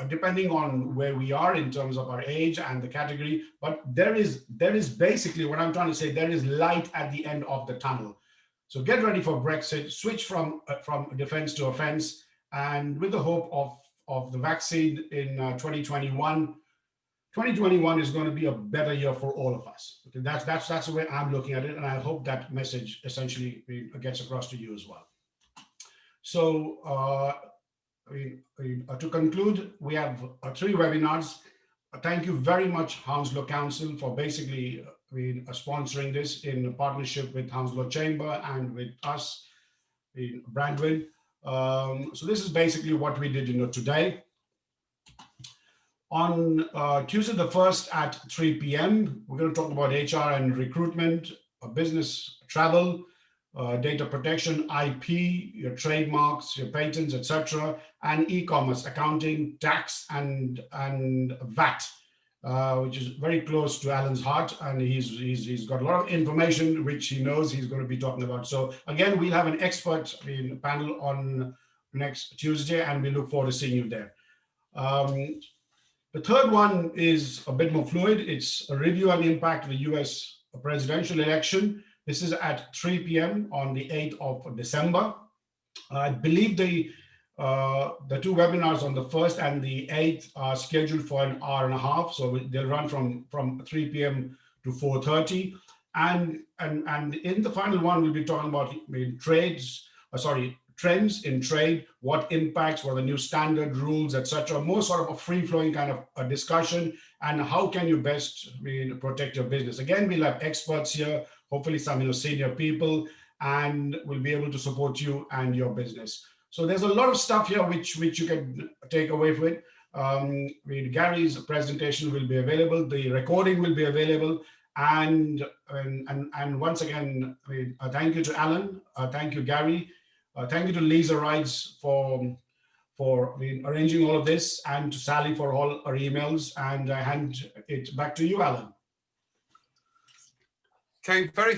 depending on where we are in terms of our age and the category, but there is basically what I'm trying to say, there is light at the end of the tunnel. So get ready for Brexit, switch from defense to offense, and with the hope of the vaccine in 2021. 2021 is going to be a better year for all of us. Okay, that's the way I'm looking at it, and I hope that message essentially gets across to you as well. So to conclude, we have 3 webinars. Thank you very much, Hounslow Council, for basically sponsoring this in partnership with Hounslow Chamber and with us in Branduin. So this is basically what we did today. On Tuesday the 1st at 3 p.m., we're going to talk about HR and recruitment, business travel, data protection, IP, your trademarks, your patents, etc., and e-commerce, accounting, tax, and VAT, which is very close to Alan's heart, and he's got a lot of information which he knows he's going to be talking about. So again, we'll have an expert panel on next Tuesday, and we look forward to seeing you there. The third one is a bit more fluid. It's a review and impact of the US presidential election. This is at 3 p.m. on the 8th of December. I believe the 2 webinars on the 1st and the 8th are scheduled for an hour and a half. So they'll run from 3 p.m. to 4:30. And in the final one, we'll be talking about trends in trade, what impacts, what are the new standard rules, etc. More sort of a free-flowing kind of a discussion, and how can you best protect your business. Again, we'll have experts here, hopefully some senior people, and we'll be able to support you and your business. So there's a lot of stuff here which you can take away from it. Gary's presentation will be available, the recording will be available, and once again, thank you to Alan, thank you Gary, thank you to Lisa Rides for arranging all of this, and to Sally for all our emails, and I hand it back to you, Alan. Okay, very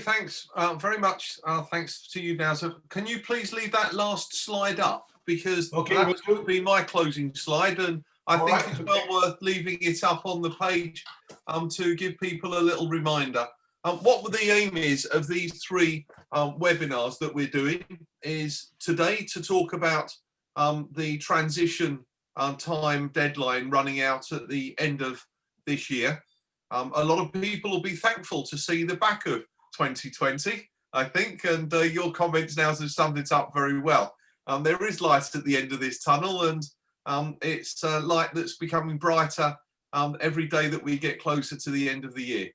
much thanks to you now. So can you please leave that last slide up, because that will be my closing slide, and I think it's well worth leaving it up on the page to give people a little reminder. What the aim is of these 3 webinars that we're doing is today to talk about the transition time deadline running out at the end of this year. A lot of people will be thankful to see the back of 2020, I think, and your comments now have summed it up very well. There is light at the end of this tunnel, and it's a light that's becoming brighter every day that we get closer to the end of the year.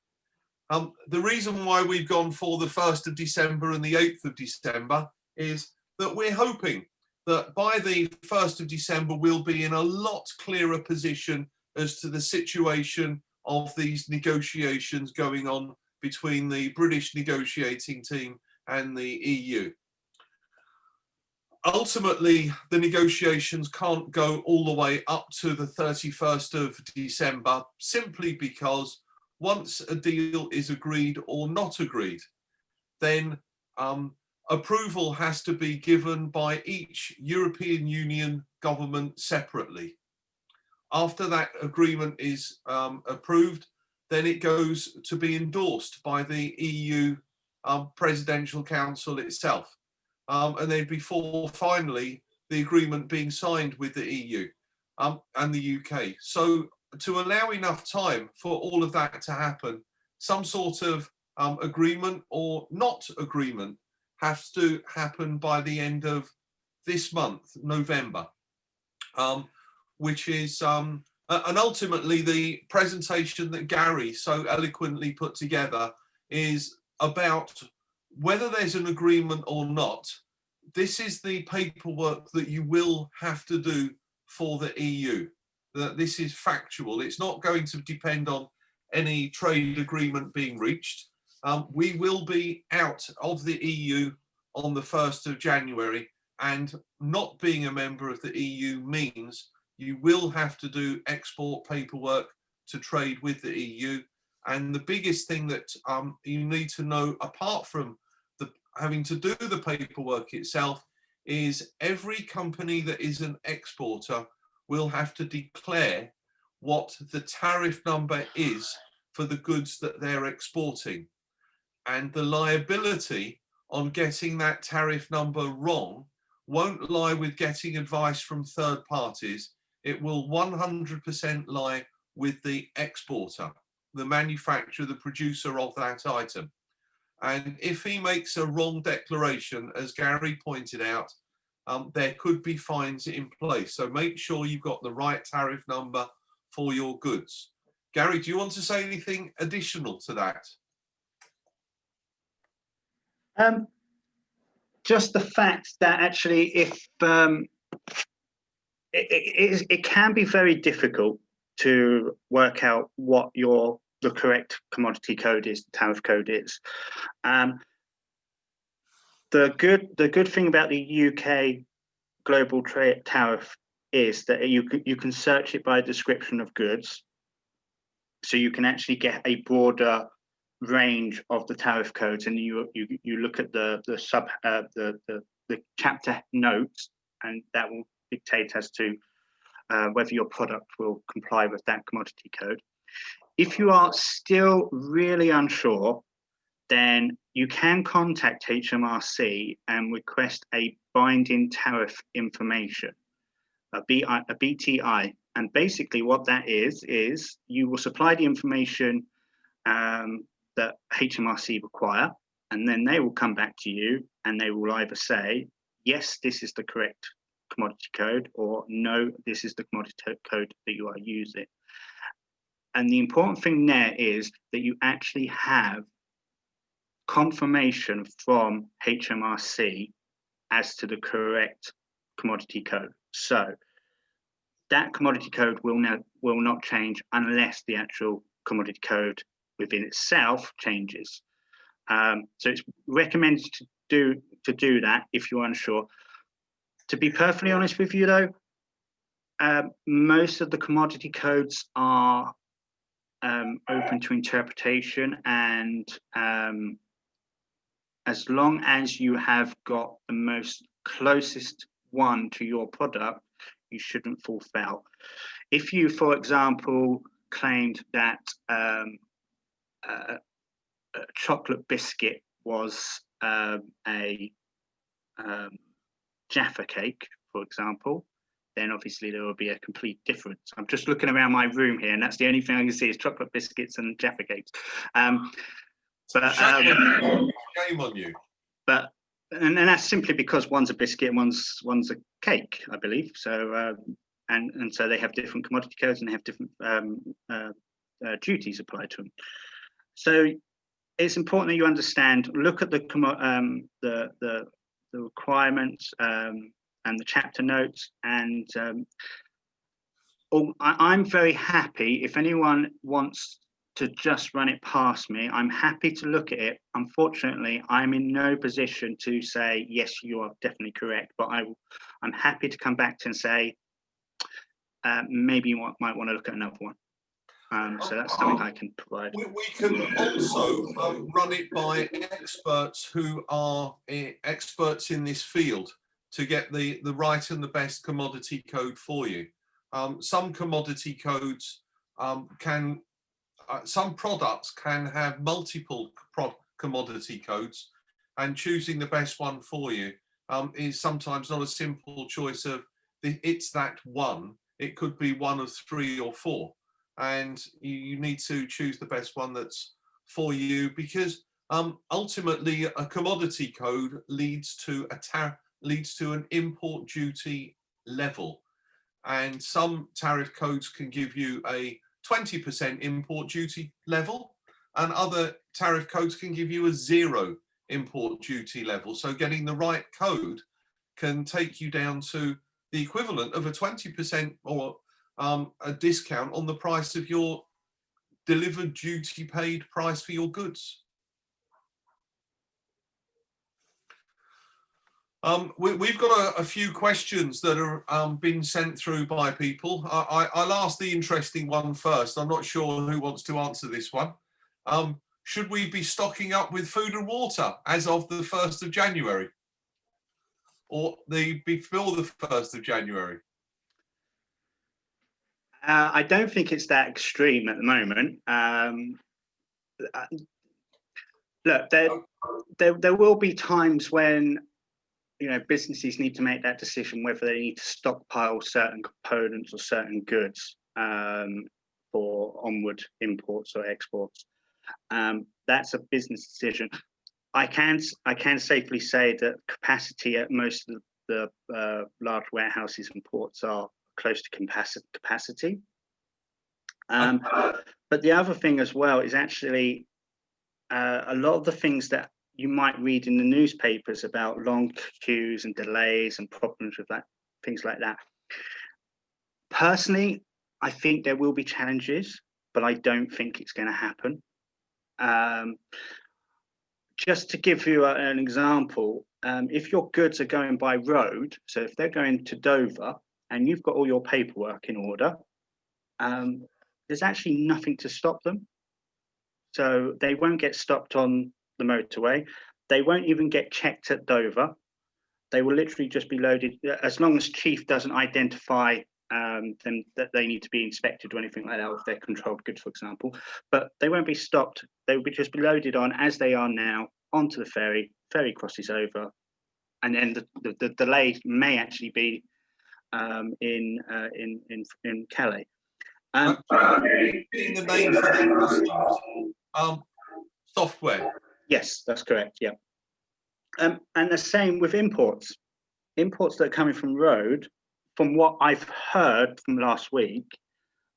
The reason why we've gone for the 1st of December and the 8th of December is that we're hoping that by the 1st of December, we'll be in a lot clearer position as to the situation of these negotiations going on between the British negotiating team and the EU. Ultimately, the negotiations can't go all the way up to the 31st of December, simply because once a deal is agreed or not agreed, then approval has to be given by each European Union government separately. After that agreement is approved, then it goes to be endorsed by the EU Presidential Council itself. And then before finally the agreement being signed with the EU and the UK. So to allow enough time for all of that to happen, some sort of agreement or not agreement has to happen by the end of this month, November, which is, and ultimately the presentation that Gary so eloquently put together is about whether there's an agreement or not. This is the paperwork that you will have to do for the EU. That this is factual. It's not going to depend on any trade agreement being reached. We will be out of the EU on the 1st of January, and not being a member of the EU means you will have to do export paperwork to trade with the EU. And the biggest thing that you need to know, apart from having to do the paperwork itself, is every company that is an exporter will have to declare what the tariff number is for the goods that they're exporting. And the liability on getting that tariff number wrong won't lie with getting advice from third parties. It will 100% lie with the exporter, the manufacturer, the producer of that item. And if he makes a wrong declaration, as Gary pointed out, there could be fines in place. So make sure you've got the right tariff number for your goods. Gary, do you want to say anything additional to that? Just the fact that actually, if it can be very difficult to work out what the correct commodity code is, the tariff code is. The good thing about the UK global trade tariff is that you can search it by description of goods, so you can actually get a broader range of the tariff codes, and you look at the chapter notes, and that will dictate as to whether your product will comply with that commodity code. If you are still really unsure, then you can contact HMRC and request a binding tariff information, a BTI. And basically what that is you will supply the information that HMRC require, and then they will come back to you and they will either say, yes, this is the correct commodity code, or no, this is the commodity code that you are using. And the important thing there is that you actually have confirmation from HMRC as to the correct commodity code. So that commodity code will not change unless the actual commodity code within itself changes. So it's recommended to do that if you're unsure. To be perfectly honest with you though, most of the commodity codes are open to interpretation, and as long as you have got the most closest one to your product, you shouldn't fall foul. If you, for example, claimed that a chocolate biscuit was a Jaffa cake, for example, then obviously there will be a complete difference. I'm just looking around my room here, and that's the only thing I can see is chocolate biscuits and Jaffa cakes. Shame on you. But and that's simply because one's a biscuit and one's a cake, I believe. So and so they have different commodity codes and they have different duties applied to them. So it's important that you understand. Look at the requirements and the chapter notes, and I'm very happy if anyone wants to just run it past me. I'm happy to look at it. Unfortunately, I'm in no position to say, yes, you are definitely correct, but I'm happy to come back to and say, maybe you might want to look at another one. So that's something I can provide. We can also run it by experts who are experts in this field to get the right and the best commodity code for you. Some commodity codes some products can have multiple commodity codes, and choosing the best one for you is sometimes not a simple choice of it's that one. It could be one of 3 or 4, and you need to choose the best one that's for you, because ultimately a commodity code leads to an import duty level, and some tariff codes can give you a 20% import duty level, and other tariff codes can give you a 0 import duty level. So getting the right code can take you down to the equivalent of a 20% or a discount on the price of your delivered duty paid price for your goods. We've got a few questions that are been sent through by people. I'll ask the interesting one first. I'm not sure who wants to answer this one. Should we be stocking up with food and water as of the 1st of January? Or before the 1st of January? I don't think it's that extreme at the moment. Look, there will be times when businesses need to make that decision whether they need to stockpile certain components or certain goods for onward imports or exports. That's a business decision. I can safely say that capacity at most of the large warehouses and ports are close to capacity. But the other thing as well is actually a lot of the things that you might read in the newspapers about long queues and delays and problems with that, things like that. Personally, I think there will be challenges, but I don't think it's going to happen. Just to give you an example, if your goods are going by road, so if they're going to Dover and you've got all your paperwork in order, there's actually nothing to stop them. So they won't get stopped on the motorway. They won't even get checked at Dover. They will literally just be loaded, as long as Chief doesn't identify them that they need to be inspected or anything like that, or if they're controlled goods, for example. But they won't be stopped. They will just be loaded on as they are now onto the ferry. Ferry crosses over, and then the delay may actually be in Calais. Being the name for the software. Yes, that's correct. Yeah, and the same with imports. Imports that are coming from road, from what I've heard from last week,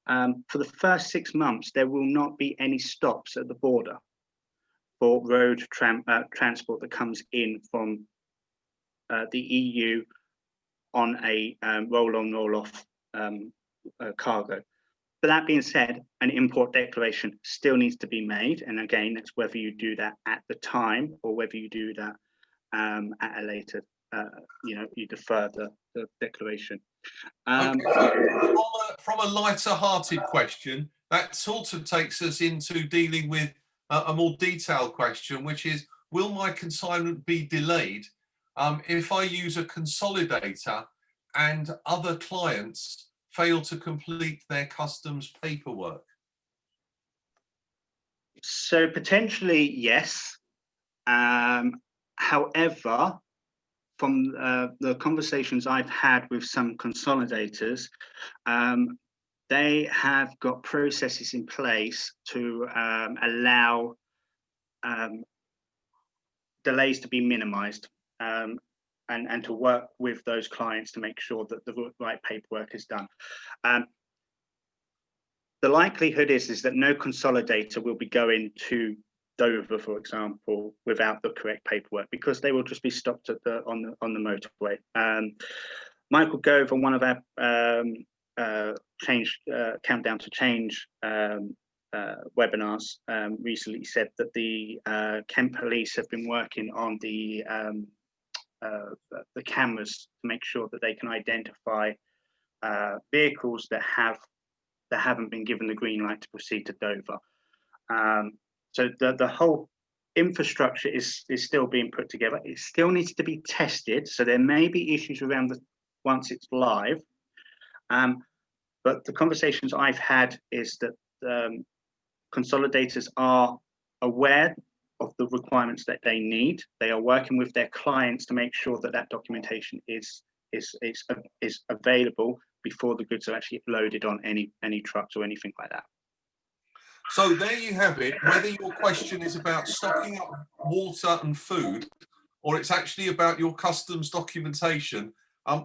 for the first 6 months there will not be any stops at the border for road transport that comes in from the EU on a roll-on, roll-off cargo. But that being said, an import declaration still needs to be made, and again, it's whether you do that at the time or whether you do that at a later. You defer the declaration. Okay, so from a lighter-hearted question, that sort of takes us into dealing with a more detailed question, which is, will my consignment be delayed if I use a consolidator and other clients fail to complete their customs paperwork? So potentially, yes. However, from the conversations I've had with some consolidators, they have got processes in place to allow delays to be minimized, and to work with those clients to make sure that the right paperwork is done. The likelihood is that no consolidator will be going to Dover, for example, without the correct paperwork, because they will just be stopped at on the motorway. Michael Gove, on one of our Countdown to Change webinars, recently said that the Kent Police have been working on the cameras to make sure that they can identify vehicles that have they haven't been given the green light to proceed to Dover. So the whole infrastructure is still being put together. It still needs to be tested. So there may be issues around once it's live. But the conversations I've had is that consolidators are aware of the requirements that they need. They are working with their clients to make sure that that documentation is available before the goods are actually loaded on any trucks or anything like that. So there you have it. Whether your question is about stocking up water and food, or it's actually about your customs documentation,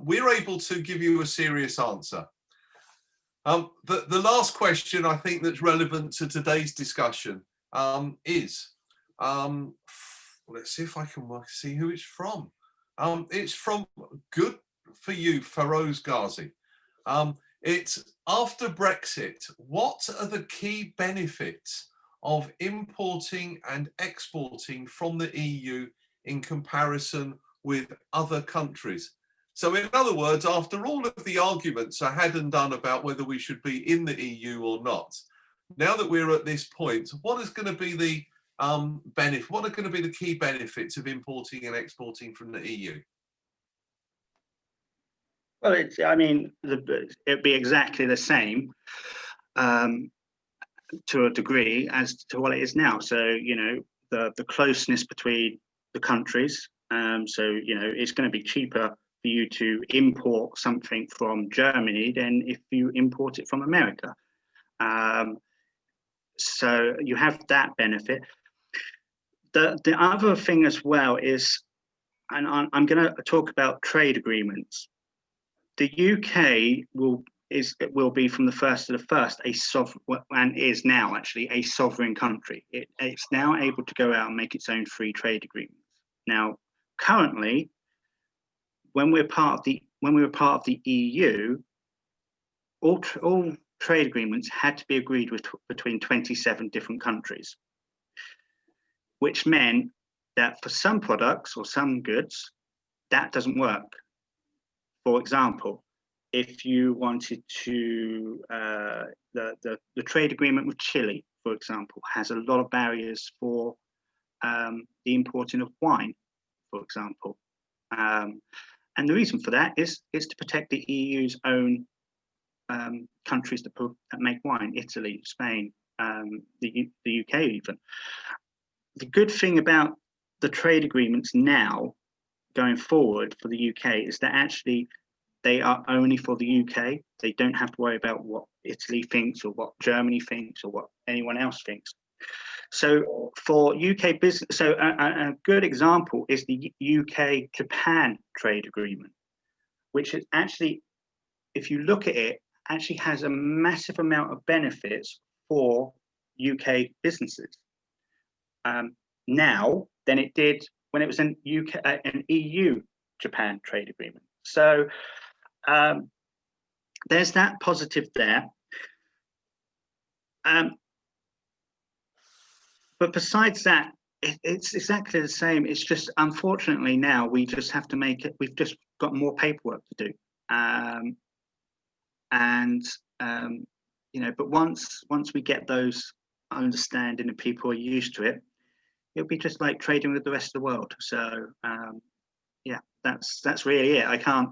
we're able to give you a serious answer. The last question I think that's relevant to today's discussion is, let's see if I can see who it's from. It's from Good For You, Feroz Ghazi. It's after Brexit, what are the key benefits of importing and exporting from the EU in comparison with other countries? So in other words, after all of the arguments I had and done about whether we should be in the EU or not, now that we're at this point, what is going to be the benefit? What are going to be the key benefits of importing and exporting from the EU? Well, it'd be exactly the same to a degree as to what it is now. So, the closeness between the countries. So, it's going to be cheaper for you to import something from Germany than if you import it from America. So you have that benefit. The other thing as well is, and I'm going to talk about trade agreements. The UK will be from the 1st to the 1st a sovereign, and is now actually a sovereign country. It's now able to go out and make its own free trade agreements. Now, currently, when we were part of the EU, all trade agreements had to be agreed with between 27 different countries, which meant that for some products or some goods, that doesn't work. For example, if you wanted to, the trade agreement with Chile, for example, has a lot of barriers for the importing of wine, for example. And the reason for that is to protect the EU's own countries that make wine, Italy, Spain, the UK even. The good thing about the trade agreements now going forward for the UK is that actually they are only for the UK. They don't have to worry about what Italy thinks or what Germany thinks or what anyone else thinks. So for UK business, so a good example is the UK-Japan trade agreement, which is actually, if you look at it, actually has a massive amount of benefits for UK businesses now than it did when it was an EU-Japan trade agreement. So there's that positive there. But besides that, it's exactly the same. It's just, unfortunately, now we just have to make it. We've just got more paperwork to do, but once we get those understanding and people are used to it, it'll be just like trading with the rest of the world. So yeah, that's really it. I can't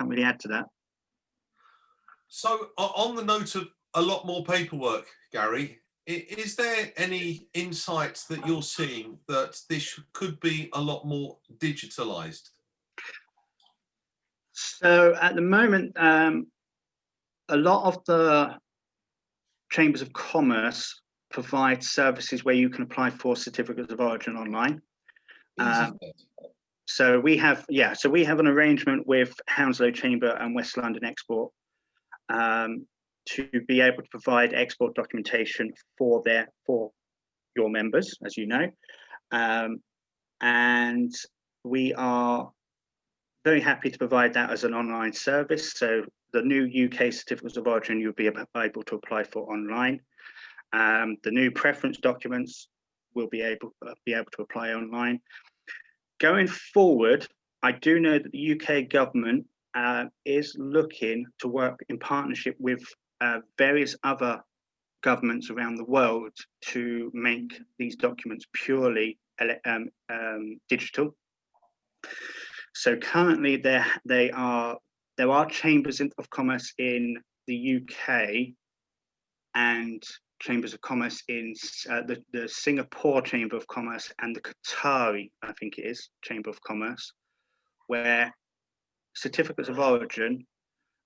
really add to that. So on the note of a lot more paperwork, Gary, is there any insights that you're seeing that this could be a lot more digitalized? So at the moment, a lot of the chambers of commerce provide services where you can apply for certificates of origin online. So we have an arrangement with Hounslow Chamber and West London Export to be able to provide export documentation for your members, as you know, and we are very happy to provide that as an online service. So the new UK certificates of origin you'll be able to apply for online. The new preference documents will be able to apply online. Going forward, I do know that the UK government is looking to work in partnership with various other governments around the world to make these documents purely digital. So currently there are chambers of commerce in the UK and chambers of commerce in the Singapore Chamber of Commerce and the Qatari, I think it is, Chamber of Commerce, where certificates of origin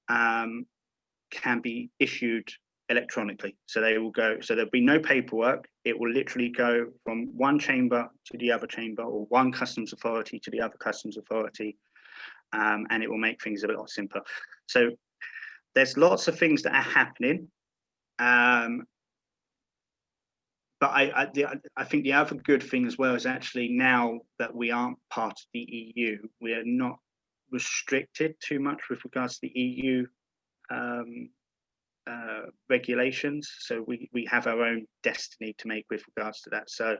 can be issued electronically. So they will go, so there'll be no paperwork. It will literally go from one chamber to the other chamber, or one customs authority to the other customs authority, and it will make things a lot simpler. So there's lots of things that are happening. But I think the other good thing as well is actually now that we aren't part of the EU, we are not restricted too much with regards to the EU regulations. So we have our own destiny to make with regards to that. So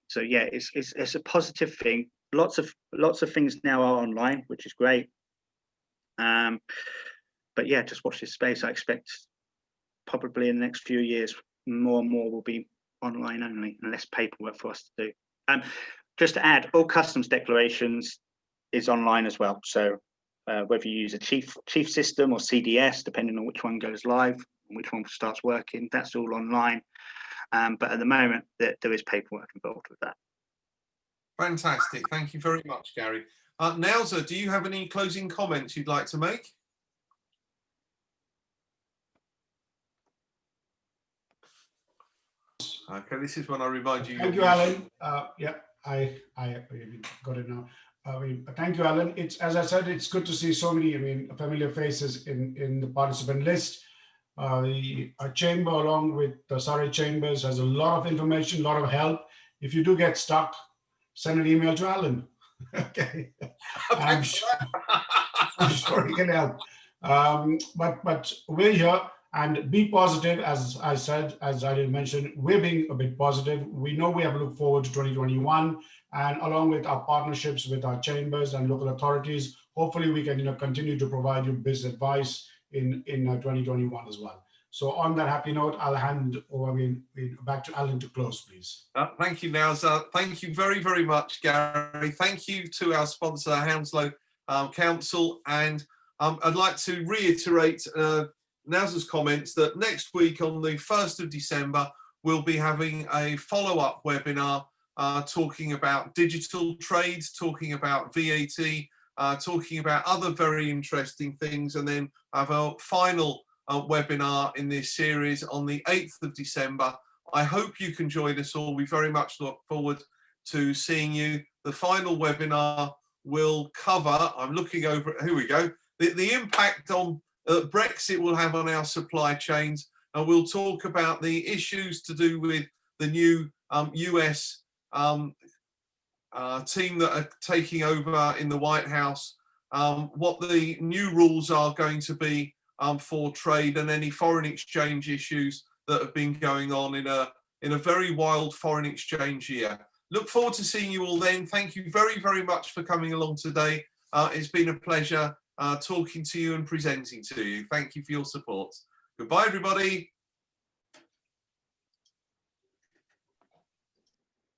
so yeah, it's a positive thing. Lots of things now are online, which is great. But yeah, just watch this space. I expect probably in the next few years, more and more will be online only and less paperwork for us to do. Just to add, all customs declarations is online as well. So whether you use a chief system or CDS, depending on which one goes live and which one starts working, that's all online. But at the moment, there is paperwork involved with that. Fantastic. Thank you very much, Gary. Nauzar, do you have any closing comments you'd like to make? Okay, this is when I remind you. Thank you, Alan. Yeah, I got it now. Thank you, Alan. It's, as I said, it's good to see so many, familiar faces in the participant list. Our chamber, along with the Surrey chambers, has a lot of information, a lot of help. If you do get stuck, send an email to Alan. Okay, I'm sure he can help. But we're here. And be positive, as I said, as I did mention, we're being a bit positive. We know we have to look forward to 2021, and along with our partnerships with our chambers and local authorities, hopefully we can continue to provide you business advice in 2021 as well. So on that happy note, I'll hand over back to Alan to close, please. Thank you, Nauzar. Thank you very, very much, Gary. Thank you to our sponsor, Hounslow Council, and I'd like to reiterate Nauzar's comments that next week on the 1st of December, we'll be having a follow-up webinar talking about digital trades, talking about VAT, talking about other very interesting things, and then have a final webinar in this series on the 8th of December. I hope you can join us all. We very much look forward to seeing you. The final webinar will cover, I'm looking over, here we go, the impact on Brexit will have on our supply chains, and we'll talk about the issues to do with the new US team that are taking over in the White House, what the new rules are going to be for trade, and any foreign exchange issues that have been going on in a very wild foreign exchange year. Look forward to seeing you all then. Thank you very, very much for coming along today. It's been a pleasure talking to you and presenting to you. Thank you for your support. Goodbye, everybody.